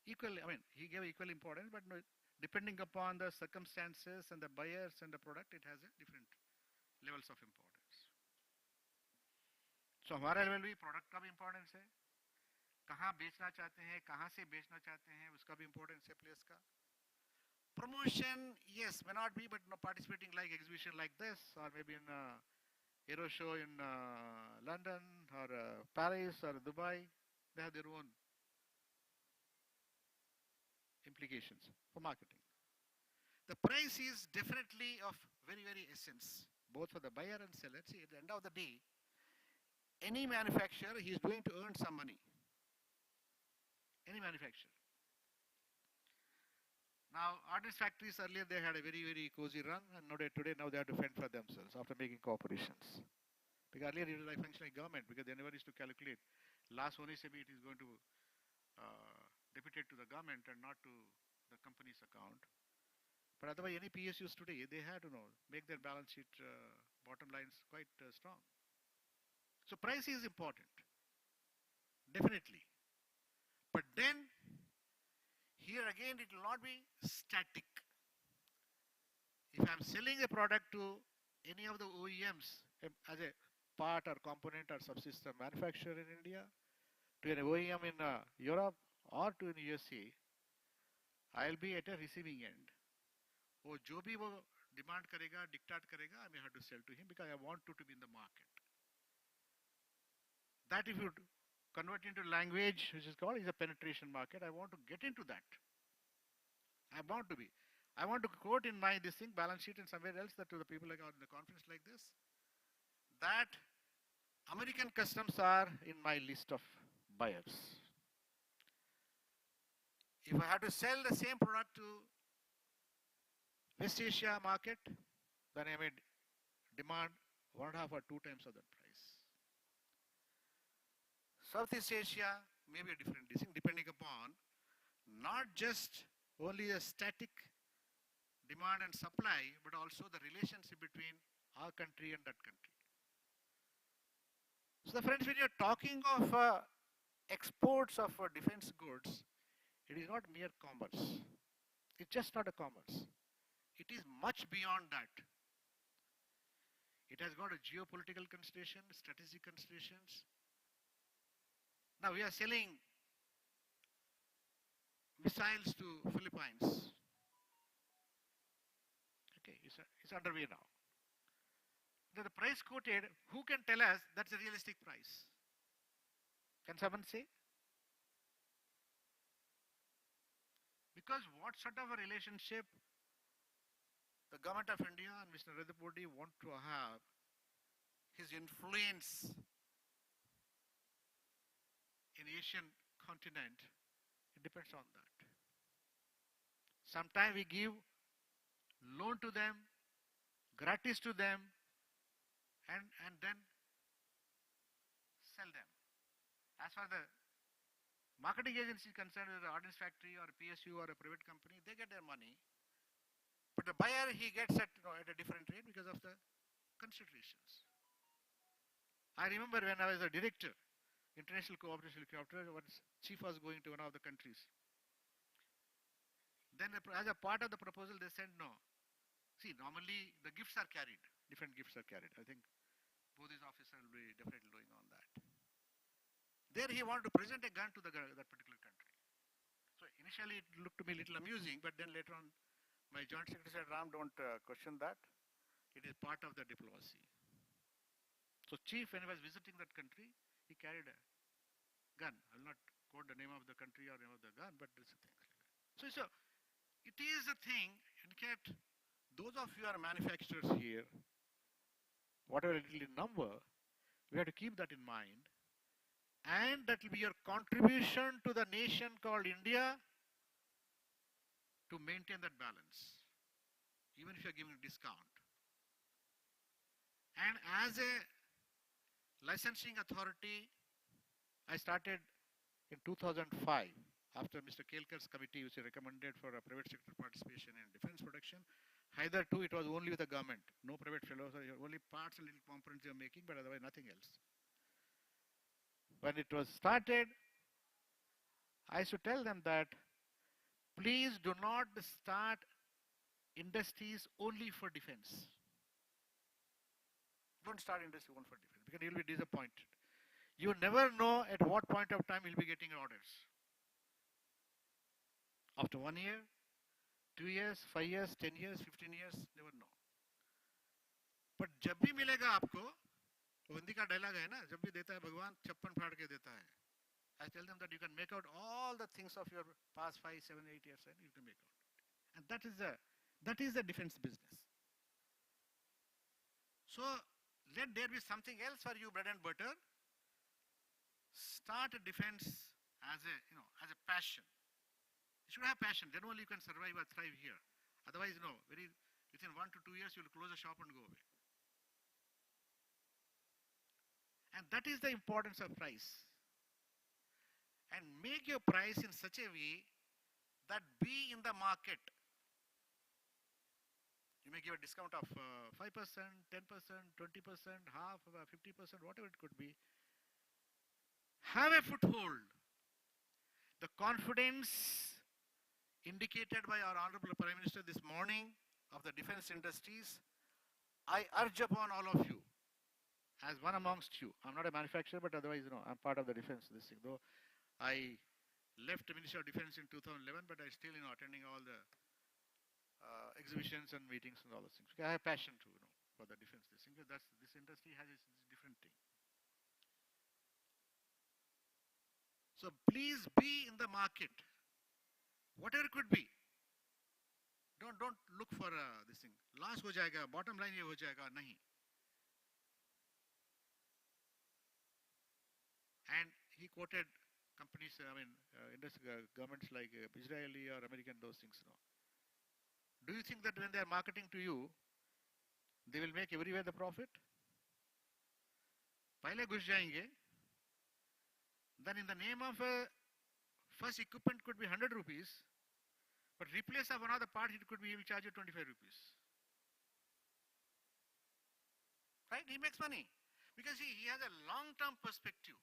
Equally, I mean, he gave equal importance, but depending upon the circumstances and the buyers and the product, it has a different levels of importance. So, हमारा level भी product का भी importance है, कहाँ बेचना चाहते हैं, कहाँ से बेचना चाहते हैं, उसका भी importance है place का. Promotion, yes, may not be, but participating like exhibition like this, or maybe in aero show in London or Paris or Dubai, they have their own implications for marketing. The price is definitely of very, very essence, both for the buyer and seller. See, at the end of the day, any manufacturer, he is going to earn some money. Any manufacturer. Now, ordnance factories earlier they had a very, very cozy run, and today now they have to fend for themselves after making corporations. Because earlier it was like functioning government, because they never used to calculate. Last only say it is going to deputate to the government and not to the company's account. But otherwise, any PSUs today, they have to make their balance sheet bottom lines quite strong. So price is important, definitely. But then, here again, it will not be static. If I am selling a product to any of the OEMs as a part or component or subsystem manufacturer in India, to an OEM in Europe or to an USA, I'll be at a receiving end. वो जो भी वो demand करेगा, dictate करेगा, I may have to sell to him because I want to be in the market. That if you convert into language, which is called, is a penetration market. I want to get into that. I want to be. I want to quote in my this thing, balance sheet and somewhere else, that to the people like in the conference like this, that American customs are in my list of buyers. If I have to sell the same product to West Asia market, then I may demand 1.5 or 2 times of that price. Southeast Asia, maybe a different thing depending upon not just only a static demand and supply, but also the relationship between our country and that country. So, the friends, when you're talking of exports of defense goods, it is not mere commerce. It's just not a commerce. It is much beyond that. It has got a geopolitical consideration, strategic considerations. Now we are selling missiles to Philippines. Okay, it's underway now. The price quoted, who can tell us that's a realistic price? Can someone say? Because what sort of a relationship the government of India and Mr. Narendra Modi want to have, his influence in Asian continent, it depends on that. Sometimes we give loan to them, gratis to them, and then sell them. As far as the marketing agency is concerned, whether the ordnance factory or a PSU or a private company, they get their money. But the buyer, he gets at a different rate because of the considerations. I remember when I was a director, International Cooperation Helicopter, once chief was going to one of the countries. Then as a part of the proposal, they said no. See, normally the gifts are carried, different gifts are carried. I think Bose's officer will be definitely doing on that. There he wanted to present a gun to that particular country. So initially it looked to me a little amusing, but then later on my joint secretary said, Ram, don't question that. It is part of the diplomacy. So chief, when he was visiting that country, he carried a gun. I will not quote the name of the country or name of the gun, but it's a thing like that. So it is a thing, and yet those of you are manufacturers here, whatever little number, we have to keep that in mind. And that will be your contribution to the nation called India to maintain that balance, even if you are giving a discount. And as a licensing authority, I started in 2005 after Mr. Kelkar's committee, which recommended for a private sector participation in defense production. Hitherto, it was only with the government, no private fellows, only parts and little components they were making, but otherwise nothing else. When it was started, I used to tell them that please do not start industries only for defense. Don't start industry only for defense because you'll be disappointed. You never know at what point of time you'll be getting orders. After 1 year, 2 years, 5 years, 10 years, 15 years, never know. But जब भी मिलेगा आपको, वो हिंदी का dialogue है ना, जब भी देता है भगवान छप्पन फाड़ के देता है. I tell them that you can make out all the things of your past 5, 7, 8 years, and you can make out. And that is the defense business. So let there be something else for you, bread and butter. Start a defense as a passion. You should have passion. Then only you can survive or thrive here. Otherwise, within 1 to 2 years, you will close the shop and go away. And that is the importance of price. And make your price in such a way that be in the market. You may give a discount of 5%, 10%, 20%, half, 50%, whatever it could be. Have a foothold. The confidence indicated by our Honorable Prime Minister this morning of the defense industries, I urge upon all of you, as one amongst you. I'm not a manufacturer, but otherwise, I'm part of the defense, this thing. Though I left the Ministry of Defense in 2011, but I still, attending all the exhibitions and meetings and all those things. I have passion to, for the defense, this thing. Because this industry has its different thing. So please be in the market, whatever it could be. Don't look for this thing. Last ho jayega, bottom line ye ho jayega, nahi. And he quoted companies, governments like Israeli or American, those things. Do you think that when they are marketing to you, they will make everywhere the profit? पहले घुस जाएंगे, then in the name of a first equipment could be 100 rupees, but replace of another part, it could be, he will charge you 25 rupees. Right? He makes money. Because he has a long-term perspective.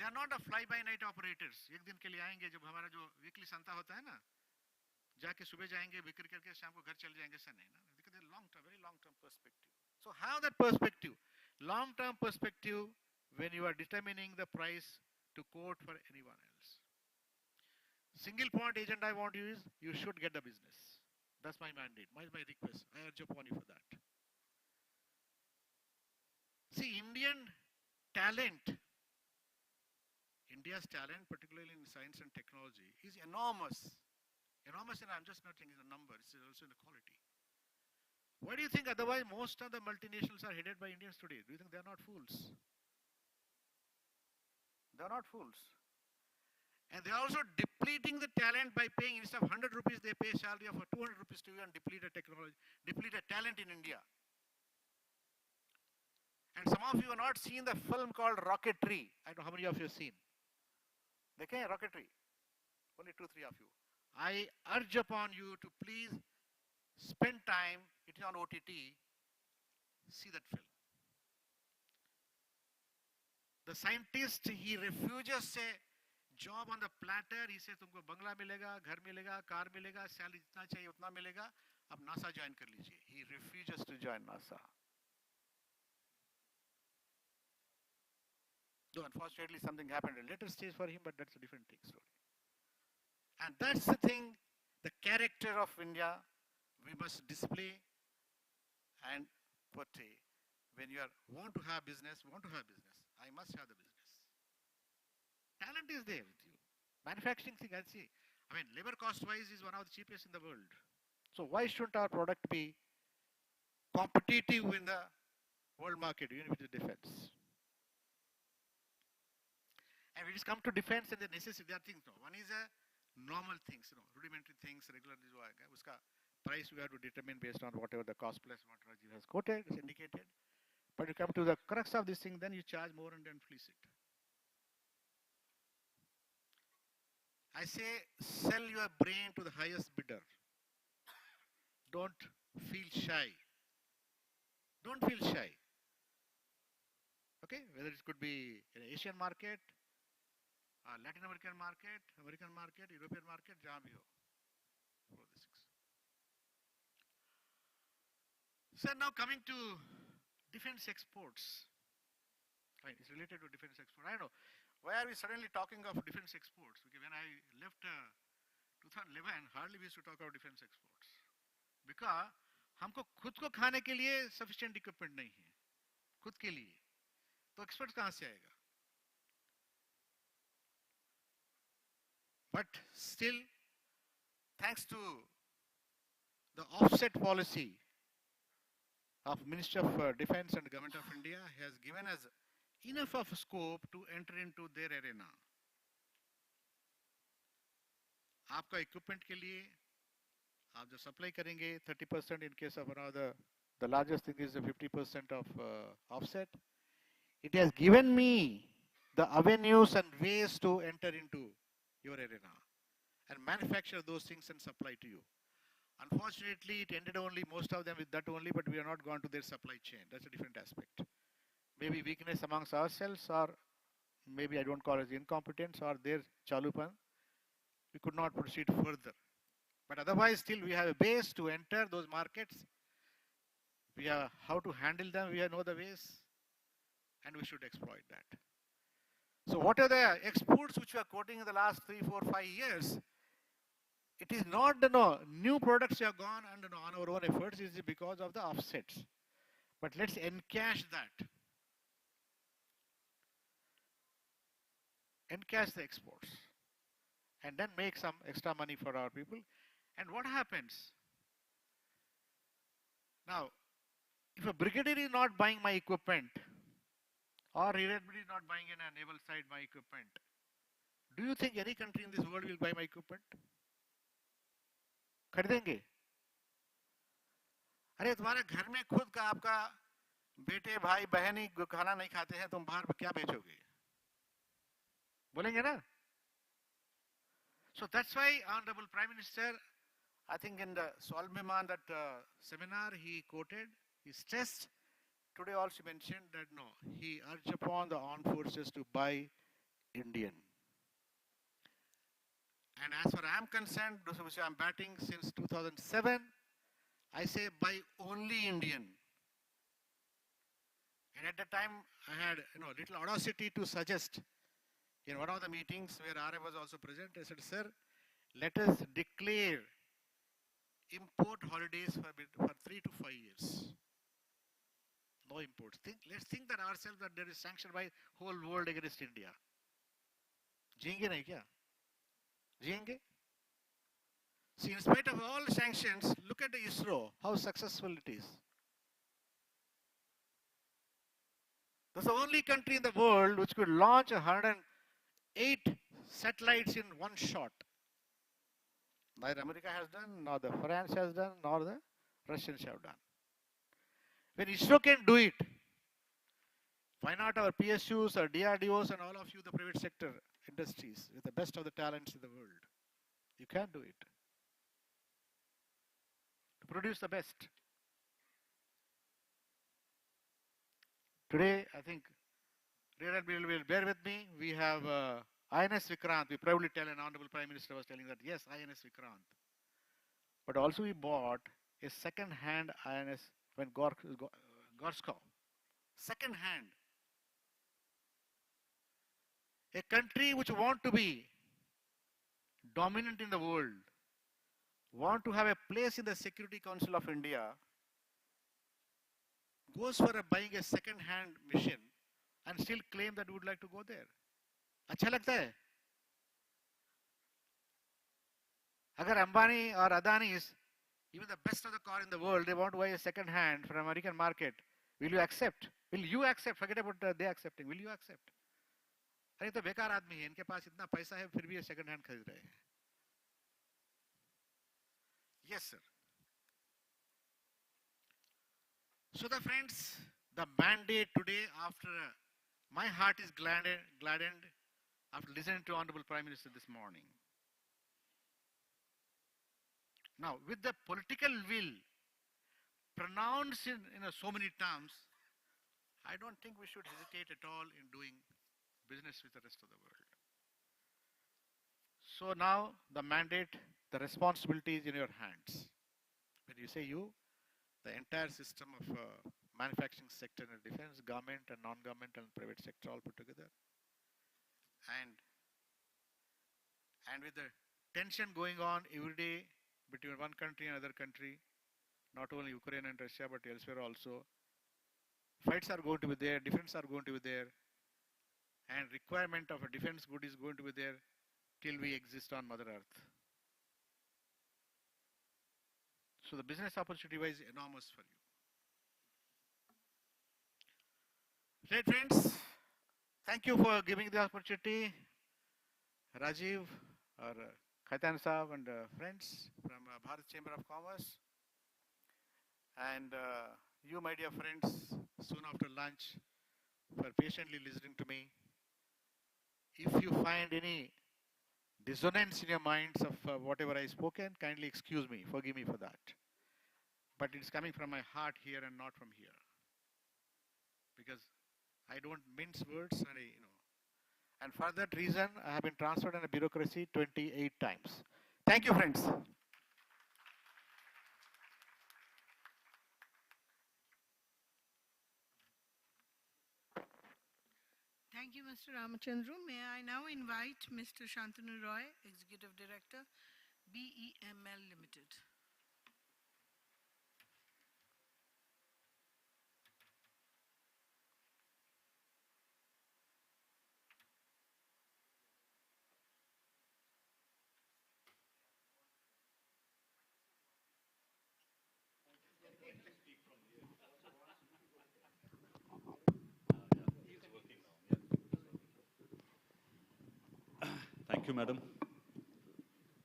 They are not a fly-by-night operators. एक दिन के लिए आएंगे जब हमारा जो weekly संता होता है ना, जाके सुबह जाएंगे बिक्री करके शाम को घर चले जाएंगे ऐसा नहीं ना. Because they long-term, very long-term perspective. So have that perspective, long-term perspective when you are determining the price to quote for anyone else. Single point agent I want you is you should get the business. That's my mandate, my request. I urge upon you for that. See, India's talent, particularly in science and technology, is enormous. Enormous, and I'm just not saying it's a number, it's also in the quality. Why do you think otherwise most of the multinationals are headed by Indians today? Do you think they're not fools? They're not fools. And they're also depleting the talent by paying, instead of 100 rupees, they pay salary of 200 rupees to you and deplete a technology, deplete a talent in India. And some of you have not seen the film called Rocketry. I don't know how many of you have seen. Okay, Rocketry. Only 2-3 of you. I urge upon you to please spend time. It is on OTT. See that film. The scientist, he refuses a job on the platter. He says, तुमको बंगला मिलेगा, घर मिलेगा, car मिलेगा, salary जितना चाहिए उतना मिलेगा. अब NASA join कर लीजिए. He refuses to join NASA. Though unfortunately something happened at a later stage for him, but that's a different thing story. And that's the thing, the character of India we must display and portray. When you want to have business, I must have the business. Talent is there with you. Manufacturing thing, I'll see. I mean, labor cost wise is one of the cheapest in the world. So why shouldn't our product be competitive in the world market, even with the defense? And when it comes to defense and the necessity, there are things. No. One is a normal things, rudimentary things, regular. Uska price we have to determine based on whatever the cost plus what Rajiv has quoted, is indicated. But you come to the crux of this thing, then you charge more and then fleece it. I say, sell your brain to the highest bidder. Don't feel shy. Don't feel shy. Okay, whether it could be an Asian market, Latin American market, European market, jahan bhi ho. So now coming to defense exports. Right, it's related to defense export. I don't know. Why are we suddenly talking of defense exports? Because when I left 2011, hardly we used to talk about defense exports. Because हमको खुद को खाने के लिए sufficient equipment नहीं है. खुद के लिए. तो exports कहाँ से आएगा? But still, thanks to the offset policy of Ministry of Defense and Government of India has given us enough of scope to enter into their arena. आपका equipment के लिए आप जो supply करेंगे 30% in case of another, the largest thing is the 50% of offset. It has given me the avenues and ways to enter into your arena and manufacture those things and supply to you. Unfortunately, it ended only, most of them with that only, but we are not gone to their supply chain. That's a different aspect. Maybe weakness amongst ourselves, or maybe I don't call it incompetence, or their chalupan. We could not proceed further. But otherwise, still we have a base to enter those markets. We have how to handle them, we know the ways, and we should exploit that. So what are the exports which we are quoting in the last 3, 4, 5 years? It is not the new products have gone and on our own efforts, it is because of the offsets. But let's encash that. Encash the exports. And then make some extra money for our people. And what happens? Now, if a brigadier is not buying my equipment, or irregularly is not buying in a naval side my equipment, do you think any country in this world will buy my equipment? खरीदेंगे? अरे तुम्हारे घर में खुद का आपका बेटे भाई बहन ही खाना नहीं खाते हैं, तुम बाहर क्या बेचोगे? Bolenge na? So that's why Honorable Prime Minister, I think in the Swalmiman, that seminar he quoted, he stressed, today also mentioned that no, he urged upon the armed forces to buy Indian. And as far as I'm concerned, which I'm batting since 2007, I say buy only Indian. And at the time, I had little audacity to suggest in one of the meetings where RF was also present. I said, sir, let us declare import holidays for 3 to 5 years. No imports. Let's think that ourselves that there is sanction by whole world against India. Jiyenge nahi kya? Jiyenge? See, in spite of all sanctions, look at the ISRO, how successful it is. That's the only country in the world which could launch 108 satellites in one shot. Neither America has done, nor the France has done, nor the Russians have done. When ISRO can do it, why not our PSUs or DRDOs and all of you, the private sector industries, with the best of the talents in the world? You can do it. To produce the best. Today, I think, Rear Admiral will bear with me. We have INS Vikrant. We proudly tell, an Honorable Prime Minister was telling that, yes, INS Vikrant. But also we bought a second-hand INS when Gorsko. Second-hand. A country which want to be dominant in the world, want to have a place in the Security Council of India, goes for buying a second-hand mission and still claim that we would like to go there. अच्छा लगता है? Agar Ambani or Adani is even the best of the car in the world, they want to buy a second hand from American market. Will you accept? Will you accept? Forget about they accepting. Will you accept? अरे तो बेकार आदमी है, इनके पास इतना पैसा है, फिर भी ये second hand खरीद रहे हैं. Yes, sir. So the friends, the mandate today, after my heart is gladdened after listening to Honorable Prime Minister this morning. Now, with the political will pronounced in so many terms, I don't think we should hesitate at all in doing business with the rest of the world. So now the mandate, the responsibility is in your hands. When you say you, the entire system of manufacturing sector and defense, government and non-government and private sector all put together. And with the tension going on every day between one country and another country, not only Ukraine and Russia but elsewhere also, fights are going to be there, defense are going to be there, and requirement of a defense good is going to be there till we exist on Mother Earth. So the business opportunity is enormous for you. Right, friends, thank you for giving the opportunity. Rajiv, or Khaitan Saab and friends from Bharat Chamber of Commerce. And you, my dear friends, soon after lunch, for patiently listening to me. If you find any dissonance in your minds of whatever I spoken, kindly excuse me, forgive me for that. But it's coming from my heart here and not from here. Because I don't mince words and and for that reason, I have been transferred in a bureaucracy 28 times. Thank you, friends. Thank you, Mr. Ramachandru. May I now invite Mr. Shantanu Roy, Executive Director, BEML Limited. Thank you, madam.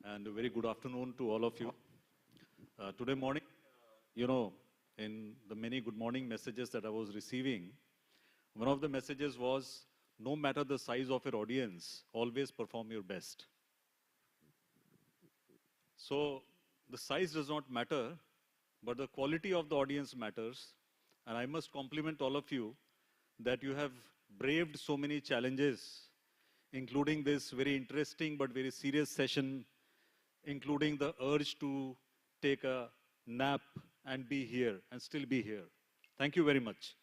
And a very good afternoon to all of you. Today morning, in the many good morning messages that I was receiving, one of the messages was no matter the size of your audience, always perform your best. So the size does not matter, but the quality of the audience matters. And I must compliment all of you that you have braved so many challenges, including this very interesting but very serious session, including the urge to take a nap and be here and still be here. Thank you very much.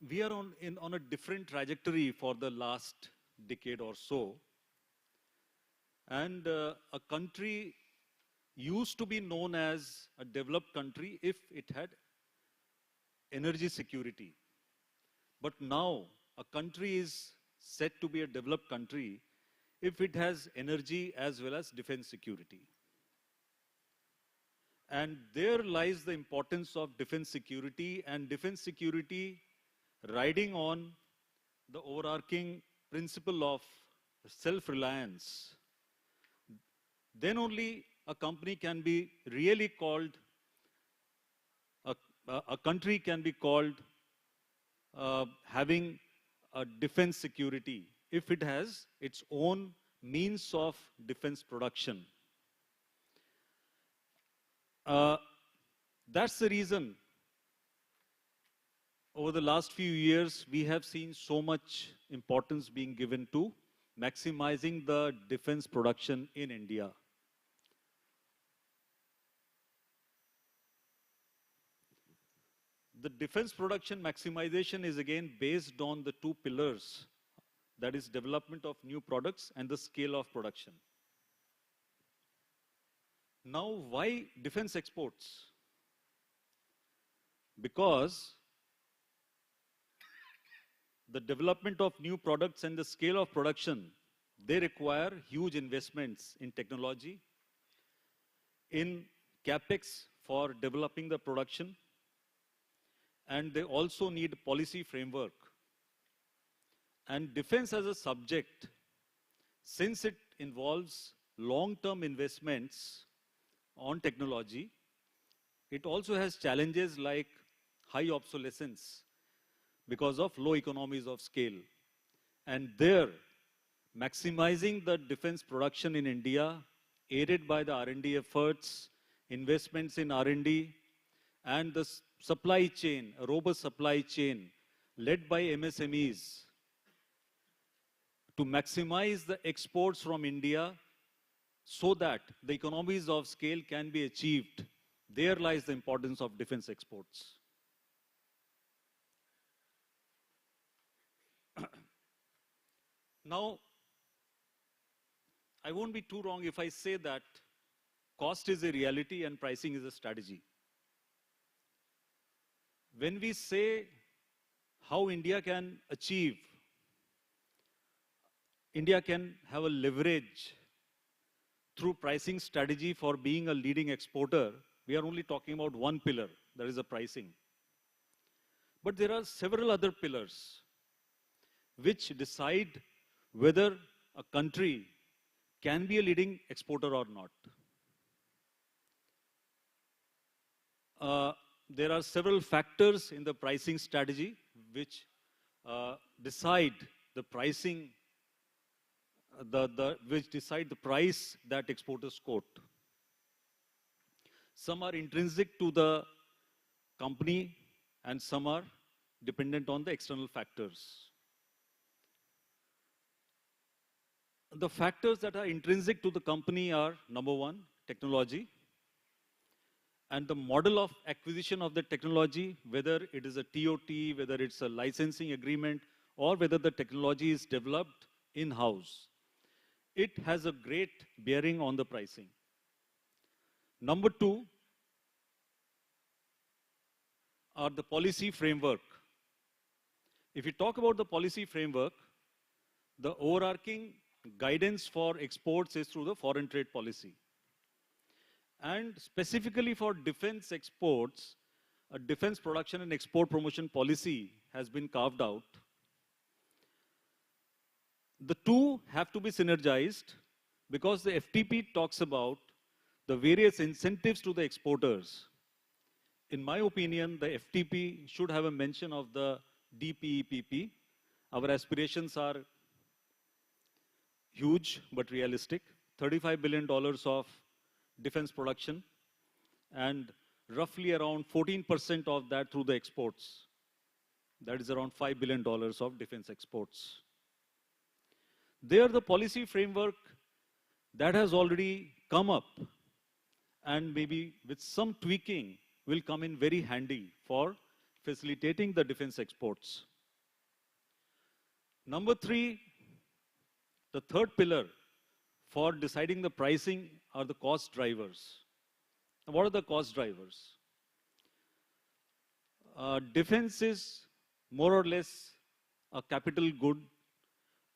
We are on a different trajectory for the last decade or so. And a country used to be known as a developed country if it had energy security. But now a country is said to be a developed country if it has energy as well as defense security. And there lies the importance of defense security, and defense security riding on the overarching principle of self-reliance. Then only a company can be really called, a country can be called having a defense security if it has its own means of defense production. That's the reason over the last few years we have seen so much importance being given to maximizing the defense production in India. The defense production maximization is again based on the two pillars, that is development of new products and the scale of production. Now, why defense exports? Because the development of new products and the scale of production, they require huge investments in technology, in capex for developing the production, and they also need policy framework. And defense as a subject, since it involves long-term investments on technology, it also has challenges like high obsolescence because of low economies of scale. And there, maximizing the defense production in India, aided by the R&D efforts, investments in R&D, and the supply chain, a robust supply chain led by MSMEs, to maximize the exports from India so that the economies of scale can be achieved. There lies the importance of defense exports. Now, I won't be too wrong if I say that cost is a reality and pricing is a strategy. When we say how India can achieve, India can have a leverage through pricing strategy for being a leading exporter, we are only talking about one pillar, that is the pricing. But there are several other pillars which decide whether a country can be a leading exporter or not. There are several factors in the pricing strategy which decide the pricing, which decide the price that exporters quote. Some are intrinsic to the company and some are dependent on the external factors. The factors that are intrinsic to the company are, number one, technology, and the model of acquisition of the technology, whether it is a TOT, whether it's a licensing agreement, or whether the technology is developed in-house. It has a great bearing on the pricing. Number two are the policy framework. If you talk about the policy framework, the overarching guidance for exports is through the foreign trade policy. And specifically for defense exports, a defense production and export promotion policy has been carved out. The two have to be synergized because the FTP talks about the various incentives to the exporters. in my opinion, the FTP should have a mention of the DPEPP. Our aspirations are huge but realistic. $35 billion of defense production and roughly around 14% of that through the exports. That is around $5 billion of defense exports. There, the policy framework that has already come up and maybe with some tweaking will come in very handy for facilitating the defense exports. Number three, the third pillar for deciding the pricing are the cost drivers. What are the cost drivers? Defense is more or less a capital good,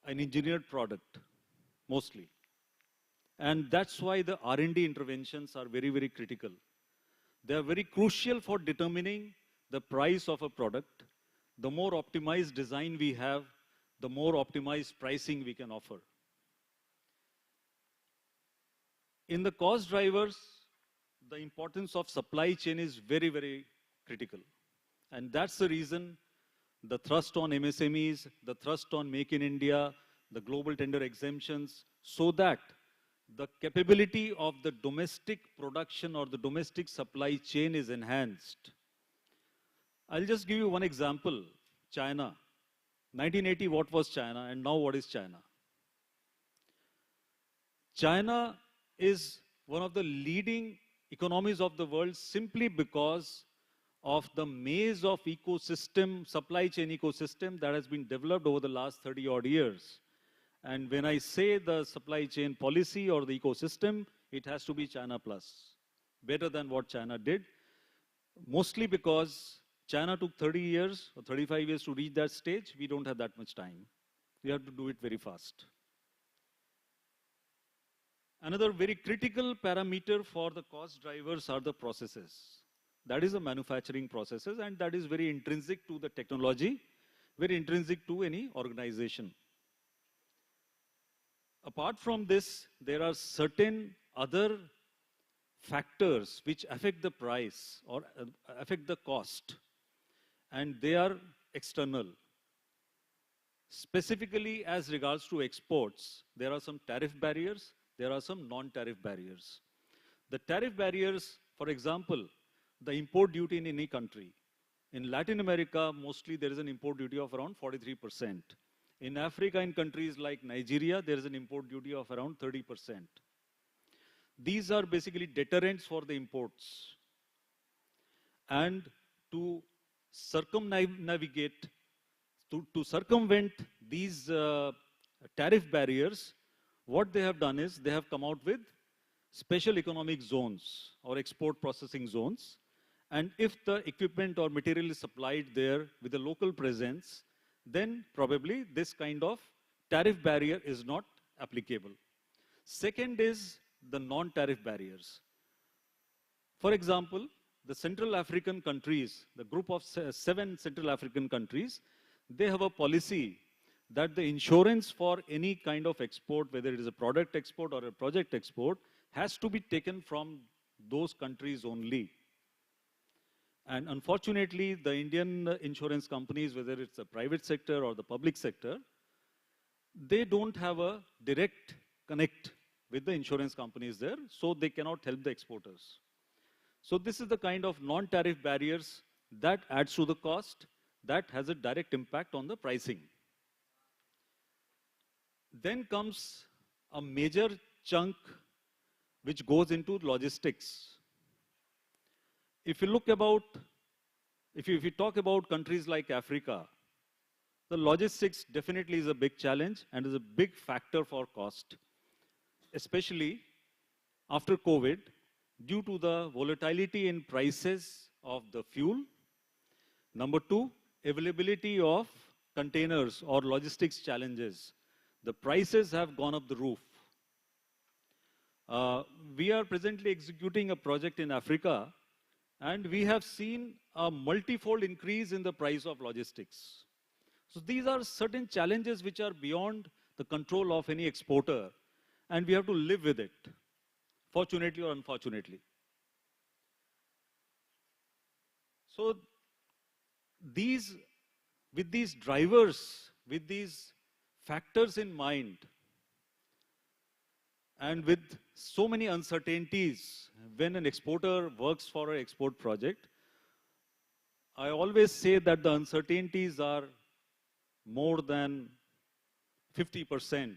an engineered product, mostly. And that's why the R&D interventions are very, very critical. They are very crucial for determining the price of a product. The more optimized design we have, the more optimized pricing we can offer. In the cost drivers, the importance of supply chain is very, very critical. And that's the reason the thrust on MSMEs, the thrust on Make in India, the global tender exemptions, so that the capability of the domestic production or the domestic supply chain is enhanced. I'll just give you one example. China. 1980, what was China? And now what is China? China is one of the leading economies of the world simply because of the maze of ecosystem, supply chain ecosystem that has been developed over the last 30 odd years. And when I say the supply chain policy or the ecosystem, it has to be China plus, better than what China did, mostly because China took 30 years or 35 years to reach that stage. We don't have that much time. We have to do it very fast. Another very critical parameter for the cost drivers are the processes. That is the manufacturing processes, and that is very intrinsic to the technology, very intrinsic to any organization. Apart from this, there are certain other factors which affect the price or affect the cost, and they are external. Specifically as regards to exports, there are some tariff barriers, there are some non-tariff barriers. The tariff barriers, for example, the import duty in any country. In Latin America, mostly there is an import duty of around 43%. In Africa, in countries like Nigeria, there is an import duty of around 30%. These are basically deterrents for the imports. And to circumnavigate, to circumvent these tariff barriers, what they have done is they have come out with special economic zones or export processing zones. And if the equipment or material is supplied there with a local presence, then probably this kind of tariff barrier is not applicable. Second is the non-tariff barriers. For example, the Central African countries, the group of 7 Central African countries, they have a policy that the insurance for any kind of export, whether it is a product export or a project export, has to be taken from those countries only. And unfortunately, the Indian insurance companies, whether it's the private sector or the public sector, they don't have a direct connect with the insurance companies there, so they cannot help the exporters. So this is the kind of non-tariff barriers that adds to the cost, that has a direct impact on the pricing. Then comes a major chunk which goes into logistics. If you look about, if you talk about countries like Africa, the logistics definitely is a big challenge and is a big factor for cost, especially after COVID, due to the volatility in prices of the fuel. Number two, availability of containers or logistics challenges. The prices have gone up the roof. We are presently executing a project in Africa, and we have seen a multifold increase in the price of logistics. So these are certain challenges which are beyond the control of any exporter, and we have to live with it, fortunately or unfortunately. So these, with these drivers, with these factors in mind, and with so many uncertainties when an exporter works for an export project, I always say that the uncertainties are more than 50%,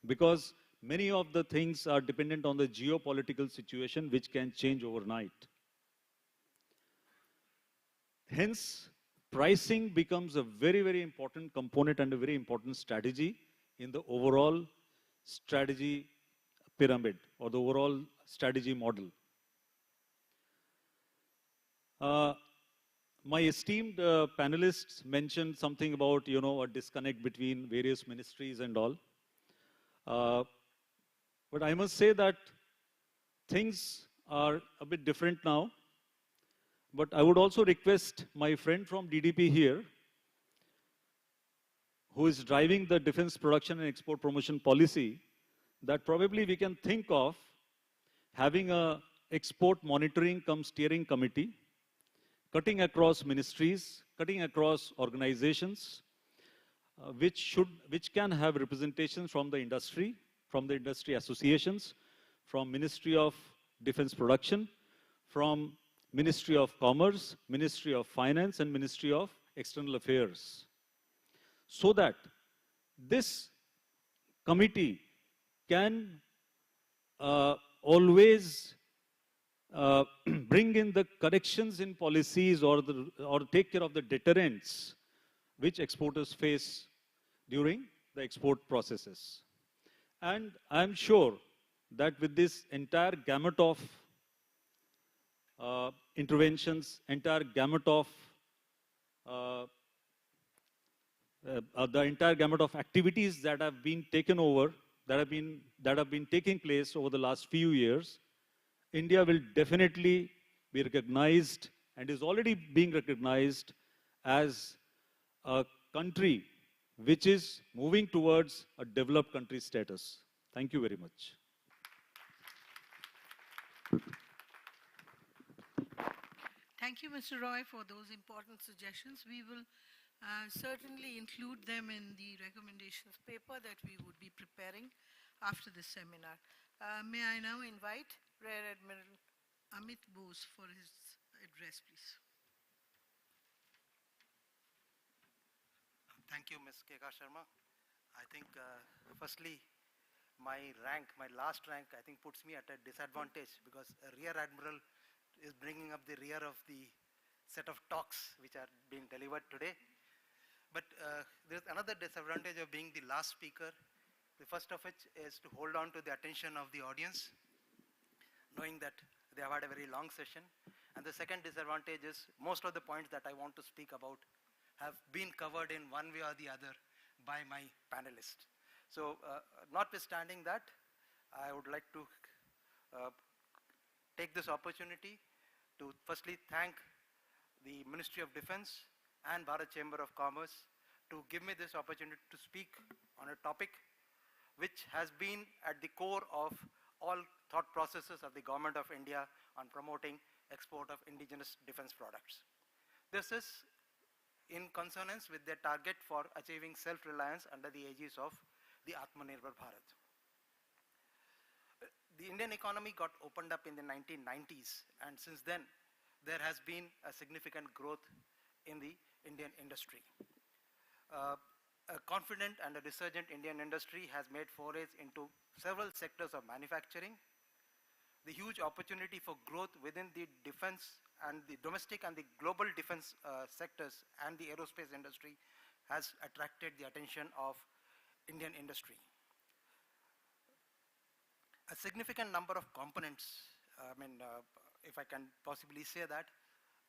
because many of the things are dependent on the geopolitical situation, which can change overnight. Hence, pricing becomes a very, very important component and a very important strategy in the overall strategy pyramid or the overall strategy model. My esteemed panelists mentioned something about, a disconnect between various ministries and all. But I must say that things are a bit different now. But I would also request my friend from DDP here, who is driving the defense production and export promotion policy, that probably we can think of having a export monitoring cum steering committee, cutting across ministries, cutting across organizations, which can have representation from the industry associations, from Ministry of Defense Production, from Ministry of Commerce, Ministry of Finance, and Ministry of External Affairs, so that this committee can always bring in the corrections in policies or take care of the deterrents which exporters face during the export processes. And I'm sure that with this entire gamut of interventions, entire gamut of the entire gamut of activities that have been taken over, that have been taking place over the last few years, India will definitely be recognized and is already being recognized as a country which is moving towards a developed country status. Thank you very much. Thank you, Mr. Roy, for those important suggestions. We will certainly include them in the recommendations paper that we would be preparing after this seminar. May I now invite Rear Admiral Amit Bose for his address, please. Thank you, Ms. K.K. Sharma. I think, firstly, my last rank, I think puts me at a disadvantage, because a Rear Admiral is bringing up the rear of the set of talks which are being delivered today. But there's another disadvantage of being the last speaker. The first of which is to hold on to the attention of the audience, knowing that they have had a very long session. And the second disadvantage is most of the points that I want to speak about have been covered in one way or the other by my panelists. So notwithstanding that, I would like to take this opportunity to firstly thank the Ministry of Defense and Bharat Chamber of Commerce to give me this opportunity to speak on a topic which has been at the core of all thought processes of the Government of India on promoting export of indigenous defense products. This is in consonance with their target for achieving self-reliance under the aegis of the Atmanirbhar Bharat. The Indian economy got opened up in the 1990s, and since then there has been a significant growth in the Indian industry. A confident and a resurgent Indian industry has made forays into several sectors of manufacturing. The huge opportunity for growth within the defense and the domestic and the global defense sectors and the aerospace industry has attracted the attention of Indian industry. A significant number of components, if I can possibly say that,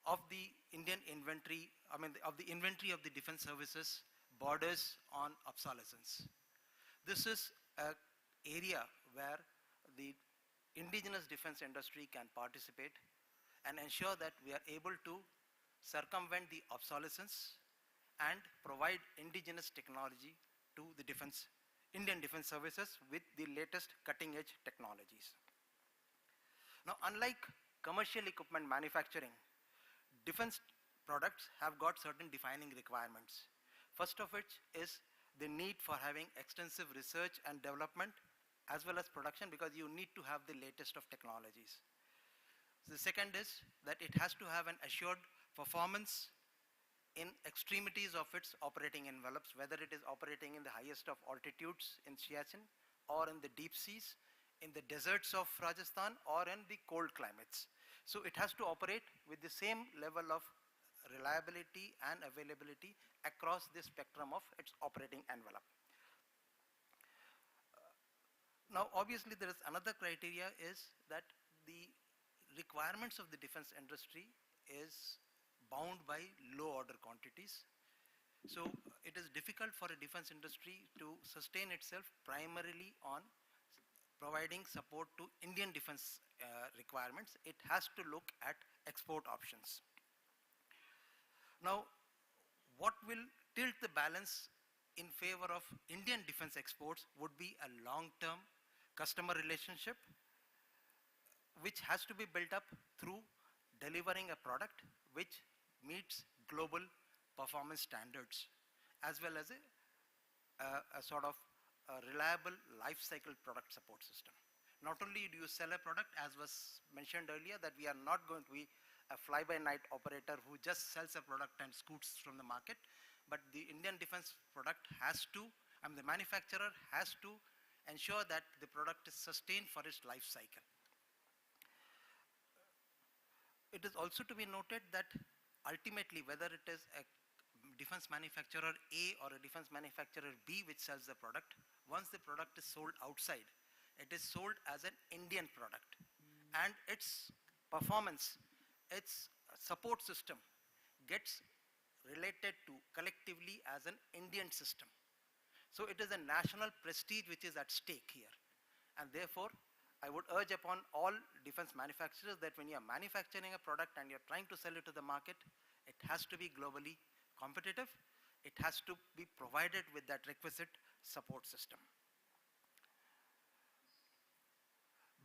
of the Indian inventory, of the inventory of the defense services borders on obsolescence. This is an area where the indigenous defense industry can participate and ensure that we are able to circumvent the obsolescence and provide indigenous technology to the Indian defense services with the latest cutting edge technologies. Now, unlike commercial equipment manufacturing, defense products have got certain defining requirements. First of which is the need for having extensive research and development as well as production, because you need to have the latest of technologies. The second is that it has to have an assured performance in extremities of its operating envelopes, whether it is operating in the highest of altitudes in Siachen or in the deep seas, in the deserts of Rajasthan or in the cold climates. So it has to operate with the same level of reliability and availability across the spectrum of its operating envelope. Now obviously there is another criteria is that the requirements of the defense industry is bound by low order quantities. So it is difficult for a defense industry to sustain itself primarily on providing support to Indian defense requirements. It has to look at export options. Now, what will tilt the balance in favor of Indian defense exports would be a long-term customer relationship, which has to be built up through delivering a product which meets global performance standards, as well as a sort of a reliable life cycle product support system. Not only do you sell a product, as was mentioned earlier, that we are not going to be a fly-by-night operator who just sells a product and scoots from the market, but the Indian defense product has to, the manufacturer has to ensure that the product is sustained for its life cycle. It is also to be noted that ultimately, whether it is a defense manufacturer A or a defense manufacturer B which sells the product, once the product is sold outside, it is sold as an Indian product. And its performance, its support system gets related to collectively as an Indian system. So it is a national prestige which is at stake here. And therefore, I would urge upon all defense manufacturers that when you are manufacturing a product and you're trying to sell it to the market, it has to be globally competitive. It has to be provided with that requisite support system.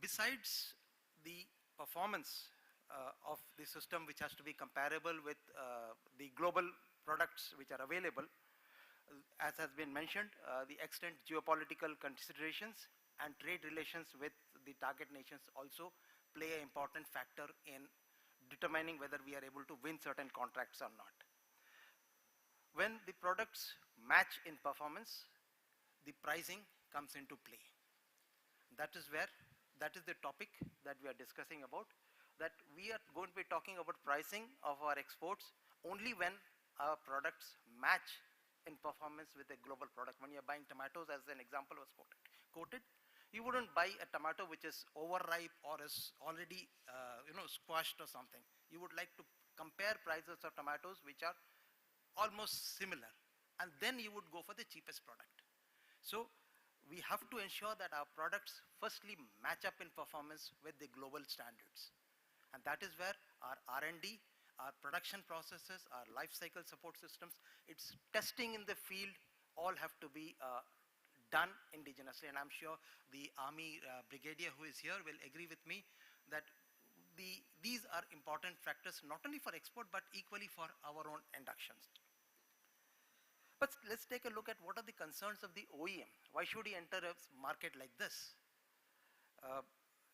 Besides the performance of the system, which has to be comparable with the global products which are available, as has been mentioned, the extent geopolitical considerations and trade relations with the target nations also play an important factor in determining whether we are able to win certain contracts or not. When the products match in performance, the pricing comes into play. That is the topic that we are discussing about, that we are going to be talking about pricing of our exports only when our products match in performance with a global product. When you're buying tomatoes, as an example was quoted, you wouldn't buy a tomato which is overripe or is already squashed or something. You would like to compare prices of tomatoes which are almost similar, and then you would go for the cheapest product. So we have to ensure that our products firstly match up in performance with the global standards, and that is where our R&D, our production processes, our life cycle support systems, its testing in the field all have to be done indigenously. And I'm sure the Army brigadier who is here will agree with me that these are important factors not only for export but equally for our own inductions. But let's take a look at what are the concerns of the OEM. Why should he enter a market like this?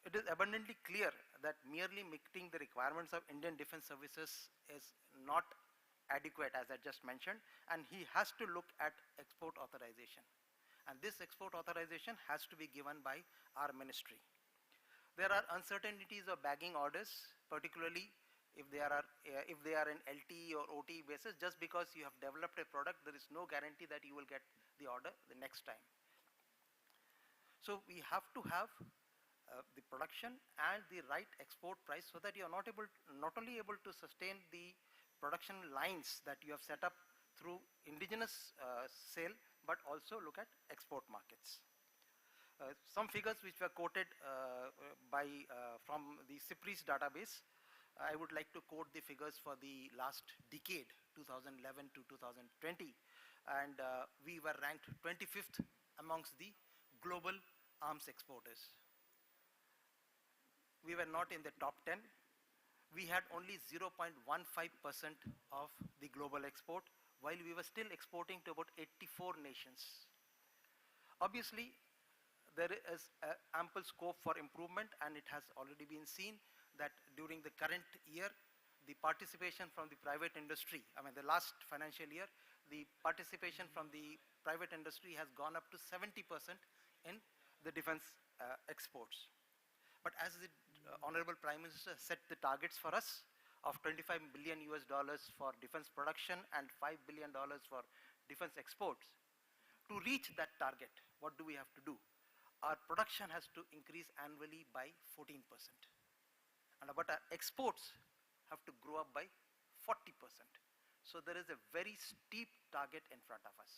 It is abundantly clear that merely meeting the requirements of Indian Defence Services is not adequate, as I just mentioned, and he has to look at export authorization. And this export authorization has to be given by our ministry. There are uncertainties of bagging orders, particularly if they are in LTE or OTE basis. Just because you have developed a product, there is no guarantee that you will get the order the next time. So we have to have the production and the right export price so that you are not only able to sustain the production lines that you have set up through indigenous sale, but also look at export markets. Some figures which were quoted from the CIPRI's database. I would like to quote the figures for the last decade, 2011 to 2020, and we were ranked 25th amongst the global arms exporters. We were not in the top 10, we had only 0.15% of the global export, while we were still exporting to about 84 nations. Obviously, there is ample scope for improvement, and it has already been seen that during the current year, the participation from the private industry, I mean the last financial year, the participation from the private industry has gone up to 70% in the defense exports. But as the Honorable Prime Minister set the targets for us of $25 billion for defense production and $5 billion for defense exports, to reach that target, what do we have to do? Our production has to increase annually by 14%. But our exports have to grow up by 40%. So there is a very steep target in front of us.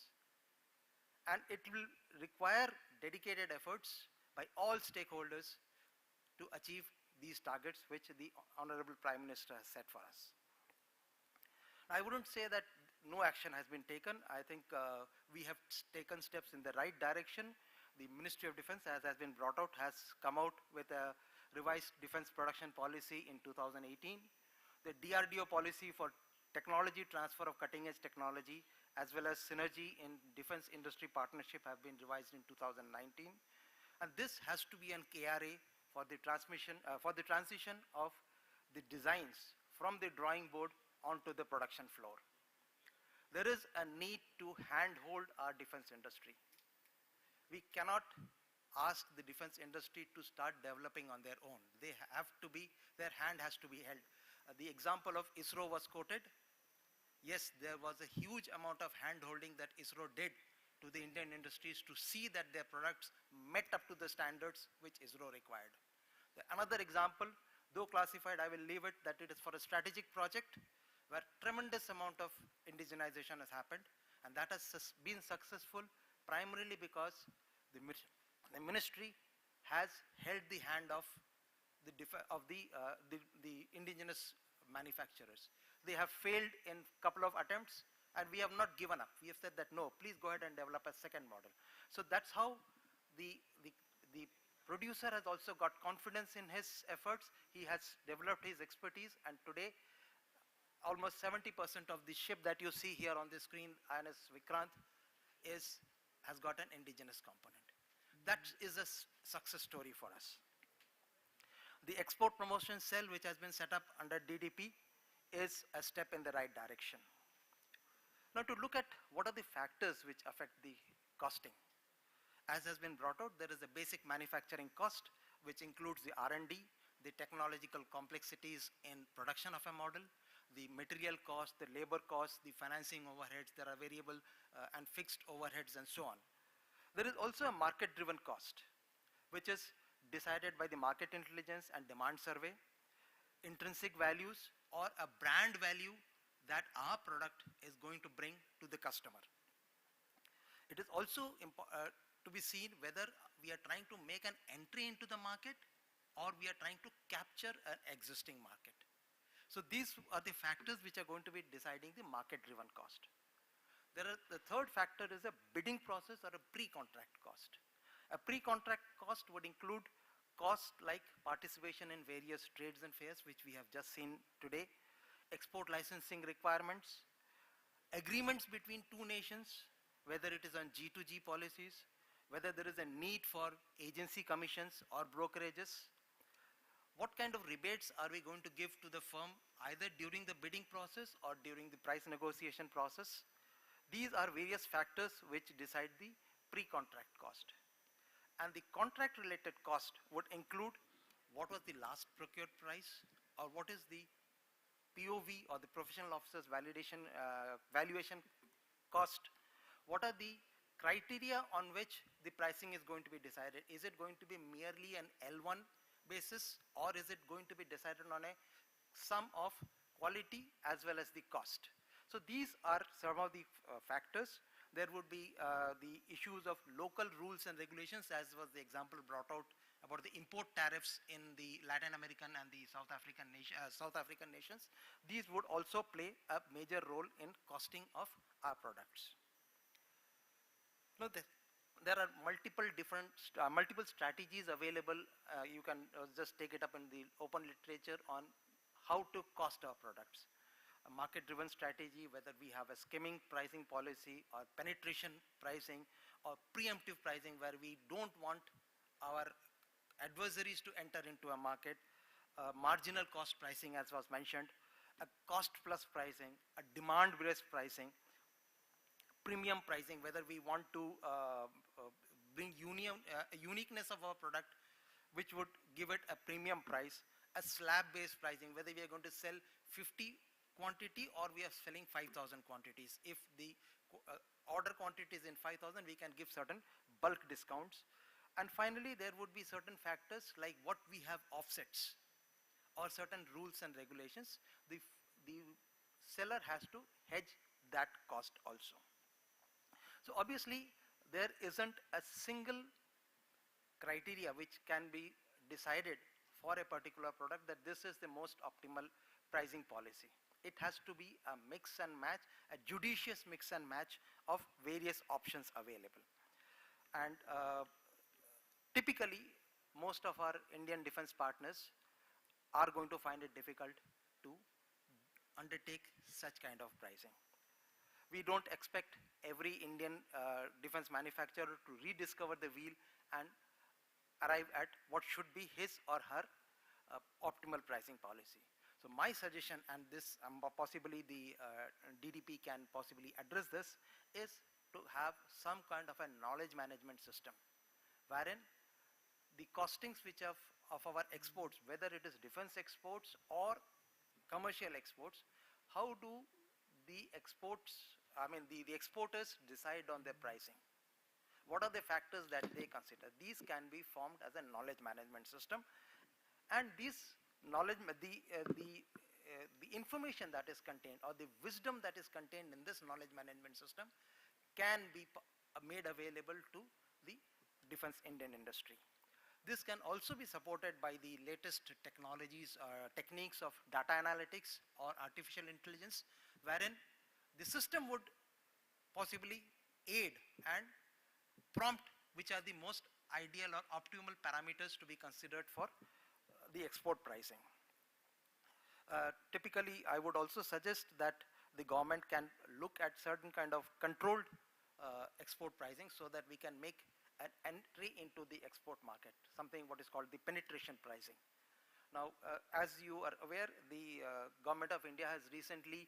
And it will require dedicated efforts by all stakeholders to achieve these targets which the Honorable Prime Minister has set for us. I wouldn't say that no action has been taken. I think we have taken steps in the right direction. The Ministry of Defense, as has been brought out, has come out with a revised defense production policy in 2018. The DRDO policy for technology transfer of cutting-edge technology as well as synergy in defense industry partnership have been revised in 2019. And this has to be an KRA for the transition of the designs from the drawing board onto the production floor. There is a need to handhold our defense industry. We cannot ask the defense industry to start developing on their own. They have to be, their hand has to be held. The example of ISRO was quoted. Yes, there was a huge amount of hand-holding that ISRO did to the Indian industries to see that their products met up to the standards which ISRO required. Another example, though classified, I will leave it, that it is for a strategic project where tremendous amount of indigenization has happened, and that has been successful primarily because the ministry has held the hand of the indigenous manufacturers. They have failed in a couple of attempts, and we have not given up. We have said that no, please go ahead and develop a second model. So that's how the producer has also got confidence in his efforts. He has developed his expertise, and today almost 70% of the ship that you see here on the screen, INS Vikrant, has got an indigenous component. That is a success story for us. The export promotion cell, which has been set up under DDP, is a step in the right direction. Now, to look at what are the factors which affect the costing. As has been brought out, there is a basic manufacturing cost, which includes the R&D, the technological complexities in production of a model, the material cost, the labor cost, the financing overheads. There are variable and fixed overheads and so on. There is also a market-driven cost, which is decided by the market intelligence and demand survey, intrinsic values, or a brand value that our product is going to bring to the customer. It is also to be seen whether we are trying to make an entry into the market or we are trying to capture an existing market. So these are the factors which are going to be deciding the market-driven cost. The third factor is a bidding process or a pre-contract cost. A pre-contract cost would include costs like participation in various trades and fairs, which we have just seen today, export licensing requirements, agreements between two nations, whether it is on G2G policies, whether there is a need for agency commissions or brokerages, what kind of rebates are we going to give to the firm either during the bidding process or during the price negotiation process. These are various factors which decide the pre-contract cost. And the contract related cost would include what was the last procured price, or what is the POV or the professional officer's valuation cost, what are the criteria on which the pricing is going to be decided. Is it going to be merely an L1 basis, or is it going to be decided on a sum of quality as well as the cost? So these are some of the factors. There would be the issues of local rules and regulations, as was the example brought out about the import tariffs in the Latin American and the South African nations. These would also play a major role in costing of our products. Now, there are multiple strategies available. You can just take it up in the open literature on how to cost our products. A market-driven strategy, whether we have a skimming pricing policy or penetration pricing or preemptive pricing where we don't want our adversaries to enter into a market, marginal cost pricing as was mentioned, a cost plus pricing, a demand-based pricing, premium pricing, whether we want to bring uniqueness of our product which would give it a premium price, a slab-based pricing, whether we are going to sell 50 quantity or we are selling 5,000 quantities. If the order quantity is in 5,000, we can give certain bulk discounts. And finally, there would be certain factors like what we have offsets or certain rules and regulations. The seller has to hedge that cost also. So obviously, there isn't a single criteria which can be decided for a particular product that this is the most optimal pricing policy. It has to be a mix and match, a judicious mix and match of various options available. And typically, most of our Indian defense partners are going to find it difficult to undertake such kind of pricing. We don't expect every Indian defense manufacturer to rediscover the wheel and arrive at what should be his or her optimal pricing policy. So my suggestion, and this possibly the DDP can possibly address this, is to have some kind of a knowledge management system, wherein the costings which of our exports, whether it is defense exports or commercial exports, how do the exports, the exporters decide on their pricing? What are the factors that they consider? These can be formed as a knowledge management system, and this knowledge, the information that is contained or the wisdom that is contained in this knowledge management system can be made available to the defense Indian industry. This can also be supported by the latest technologies, techniques of data analytics or artificial intelligence, wherein the system would possibly aid and prompt which are the most ideal or optimal parameters to be considered for the export pricing. Typically, I would also suggest that the government can look at certain kind of controlled export pricing so that we can make an entry into the export market, something what is called the penetration pricing. Now, as you are aware, the government of India has recently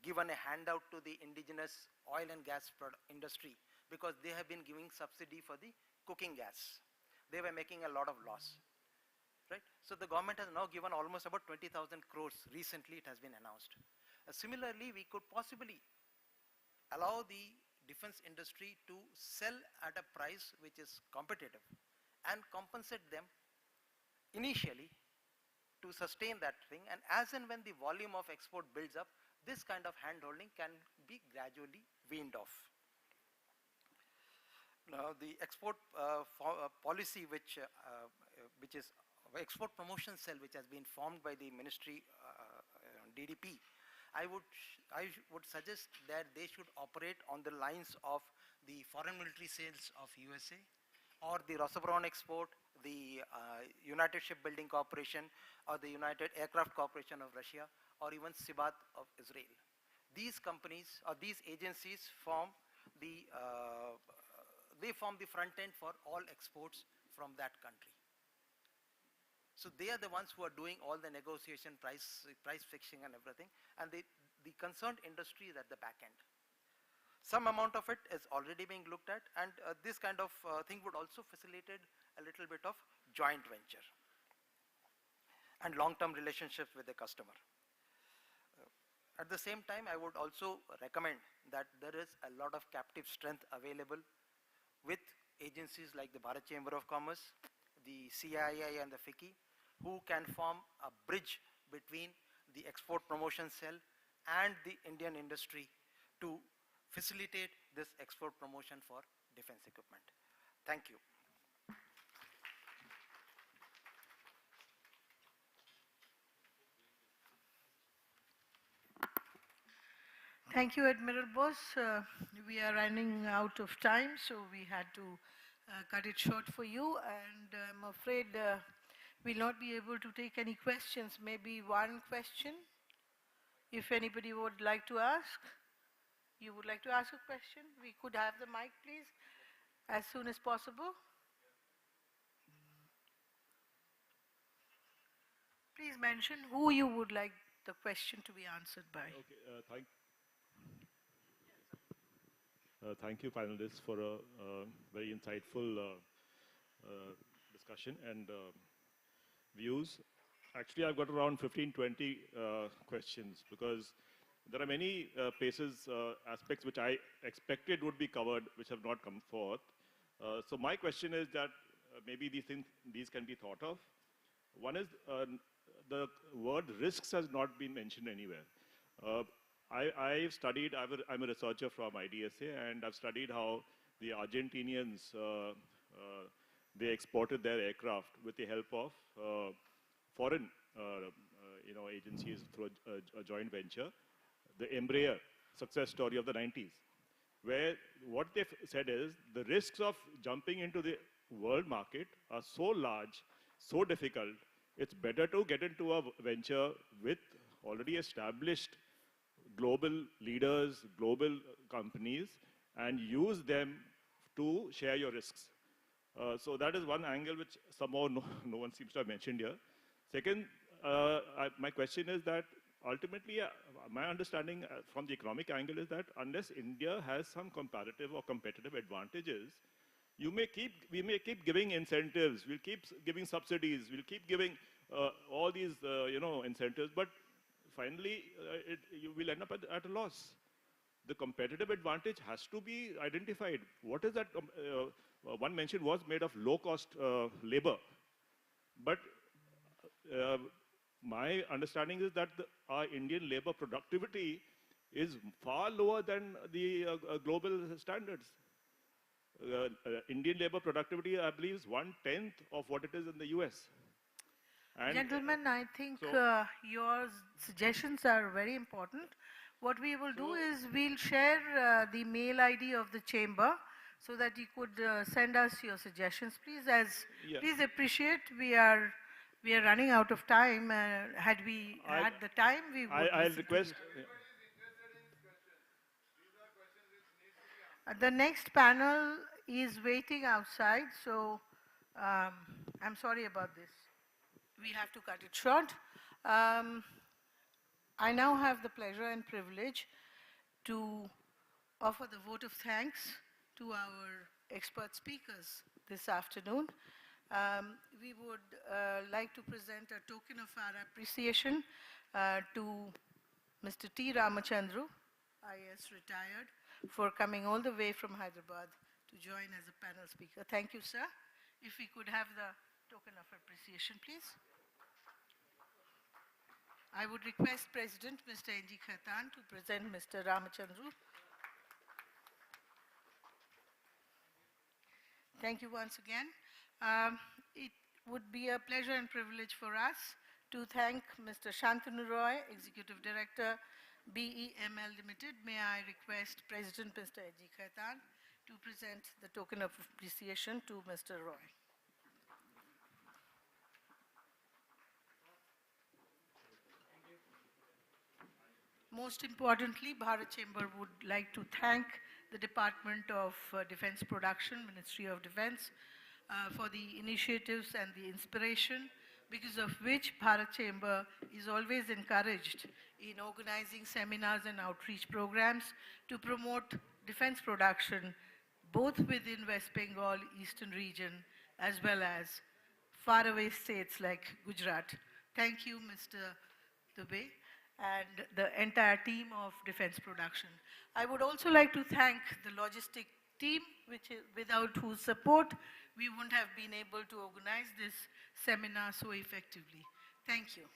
given a handout to the indigenous oil and gas industry because they have been giving subsidy for the cooking gas. They were making a lot of loss, right? So the government has now given almost about 20,000 crores. Recently, it has been announced. Similarly, we could possibly allow the defense industry to sell at a price which is competitive and compensate them initially to sustain that thing, and as and when the volume of export builds up, this kind of hand-holding can be gradually weaned off. Now, the export policy which is export promotion cell which has been formed by the ministry DDP, I would suggest that they should operate on the lines of the foreign military sales of USA or the Rossabron export, the United Shipbuilding Corporation or the United Aircraft Corporation of Russia or even Sibat of Israel. These companies or these agencies form the front end for all exports from that country. So they are the ones who are doing all the negotiation, price fixing and everything, and the concerned industry is at the back end. Some amount of it is already being looked at, and this kind of thing would also facilitate a little bit of joint venture and long-term relationships with the customer. At the same time, I would also recommend that there is a lot of captive strength available with agencies like the Bharat Chamber of Commerce, the CII and the FICCI, who can form a bridge between the export promotion cell and the Indian industry to facilitate this export promotion for defense equipment. Thank you. Thank you, Admiral Bose. We are running out of time, so we had to cut it short for you. And I'm afraid We'll not be able to take any questions, maybe one question. If anybody would like to ask, you would like to ask a question, we could have the mic, please, as soon as possible. Please mention who you would like the question to be answered by. Okay, thank you, panelists, for a very insightful discussion and views. Actually, I've got around 15, 20 questions because there are many places, aspects which I expected would be covered, which have not come forth. So my question is that maybe these can be thought of. One is the word risks has not been mentioned anywhere. I've studied, I'm a researcher from IDSA, and I've studied how the Argentinians, they exported their aircraft with the help of foreign agencies through a joint venture, the Embraer success story of the 90s, where what they've said is the risks of jumping into the world market are so large, so difficult, it's better to get into a venture with already established global leaders, global companies, and use them to share your risks. So that is one angle which somehow no one seems to have mentioned here. Second, my question is that ultimately, my understanding from the economic angle is that unless India has some comparative or competitive advantages, we may keep giving incentives, we'll keep giving subsidies, we'll keep giving all these incentives, but finally you will end up at a loss. The competitive advantage has to be identified. What is that? One mention was made of low-cost labor, but my understanding is that our Indian labor productivity is far lower than the global standards. Indian labor productivity, I believe, is 1/10 of what it is in the US. And Gentlemen, I think your suggestions are very important. What we will do is we'll share the mail ID of the chamber so that you could send us your suggestions, please. Please appreciate we are running out of time. Had we had the time, we would. I'll request. The next panel is waiting outside, so I'm sorry about this. We have to cut it short. I now have the pleasure and privilege to offer the vote of thanks to our expert speakers this afternoon. We would like to present a token of our appreciation to Mr. T. Ramachandru, IAS retired, for coming all the way from Hyderabad to join as a panel speaker. Thank you, sir. If we could have the token of appreciation, please. I would request President Mr. N.G. Khaitan to present Mr. Ramachandru. Thank you once again. It would be a pleasure and privilege for us to thank Mr. Shantanu Roy, Executive Director, BEML Limited. May I request President Mr. N.G. Khaitan to present the token of appreciation to Mr. Roy. Most importantly, Bharat Chamber would like to thank the Department of Defense Production, Ministry of Defense, for the initiatives and the inspiration, because of which Bharat Chamber is always encouraged in organizing seminars and outreach programs to promote defense production, both within West Bengal, Eastern region, as well as faraway states like Gujarat. Thank you, Mr. Dubey, and the entire team of defense production. I would also like to thank the logistic team, without whose support we wouldn't have been able to organize this seminar so effectively. Thank you.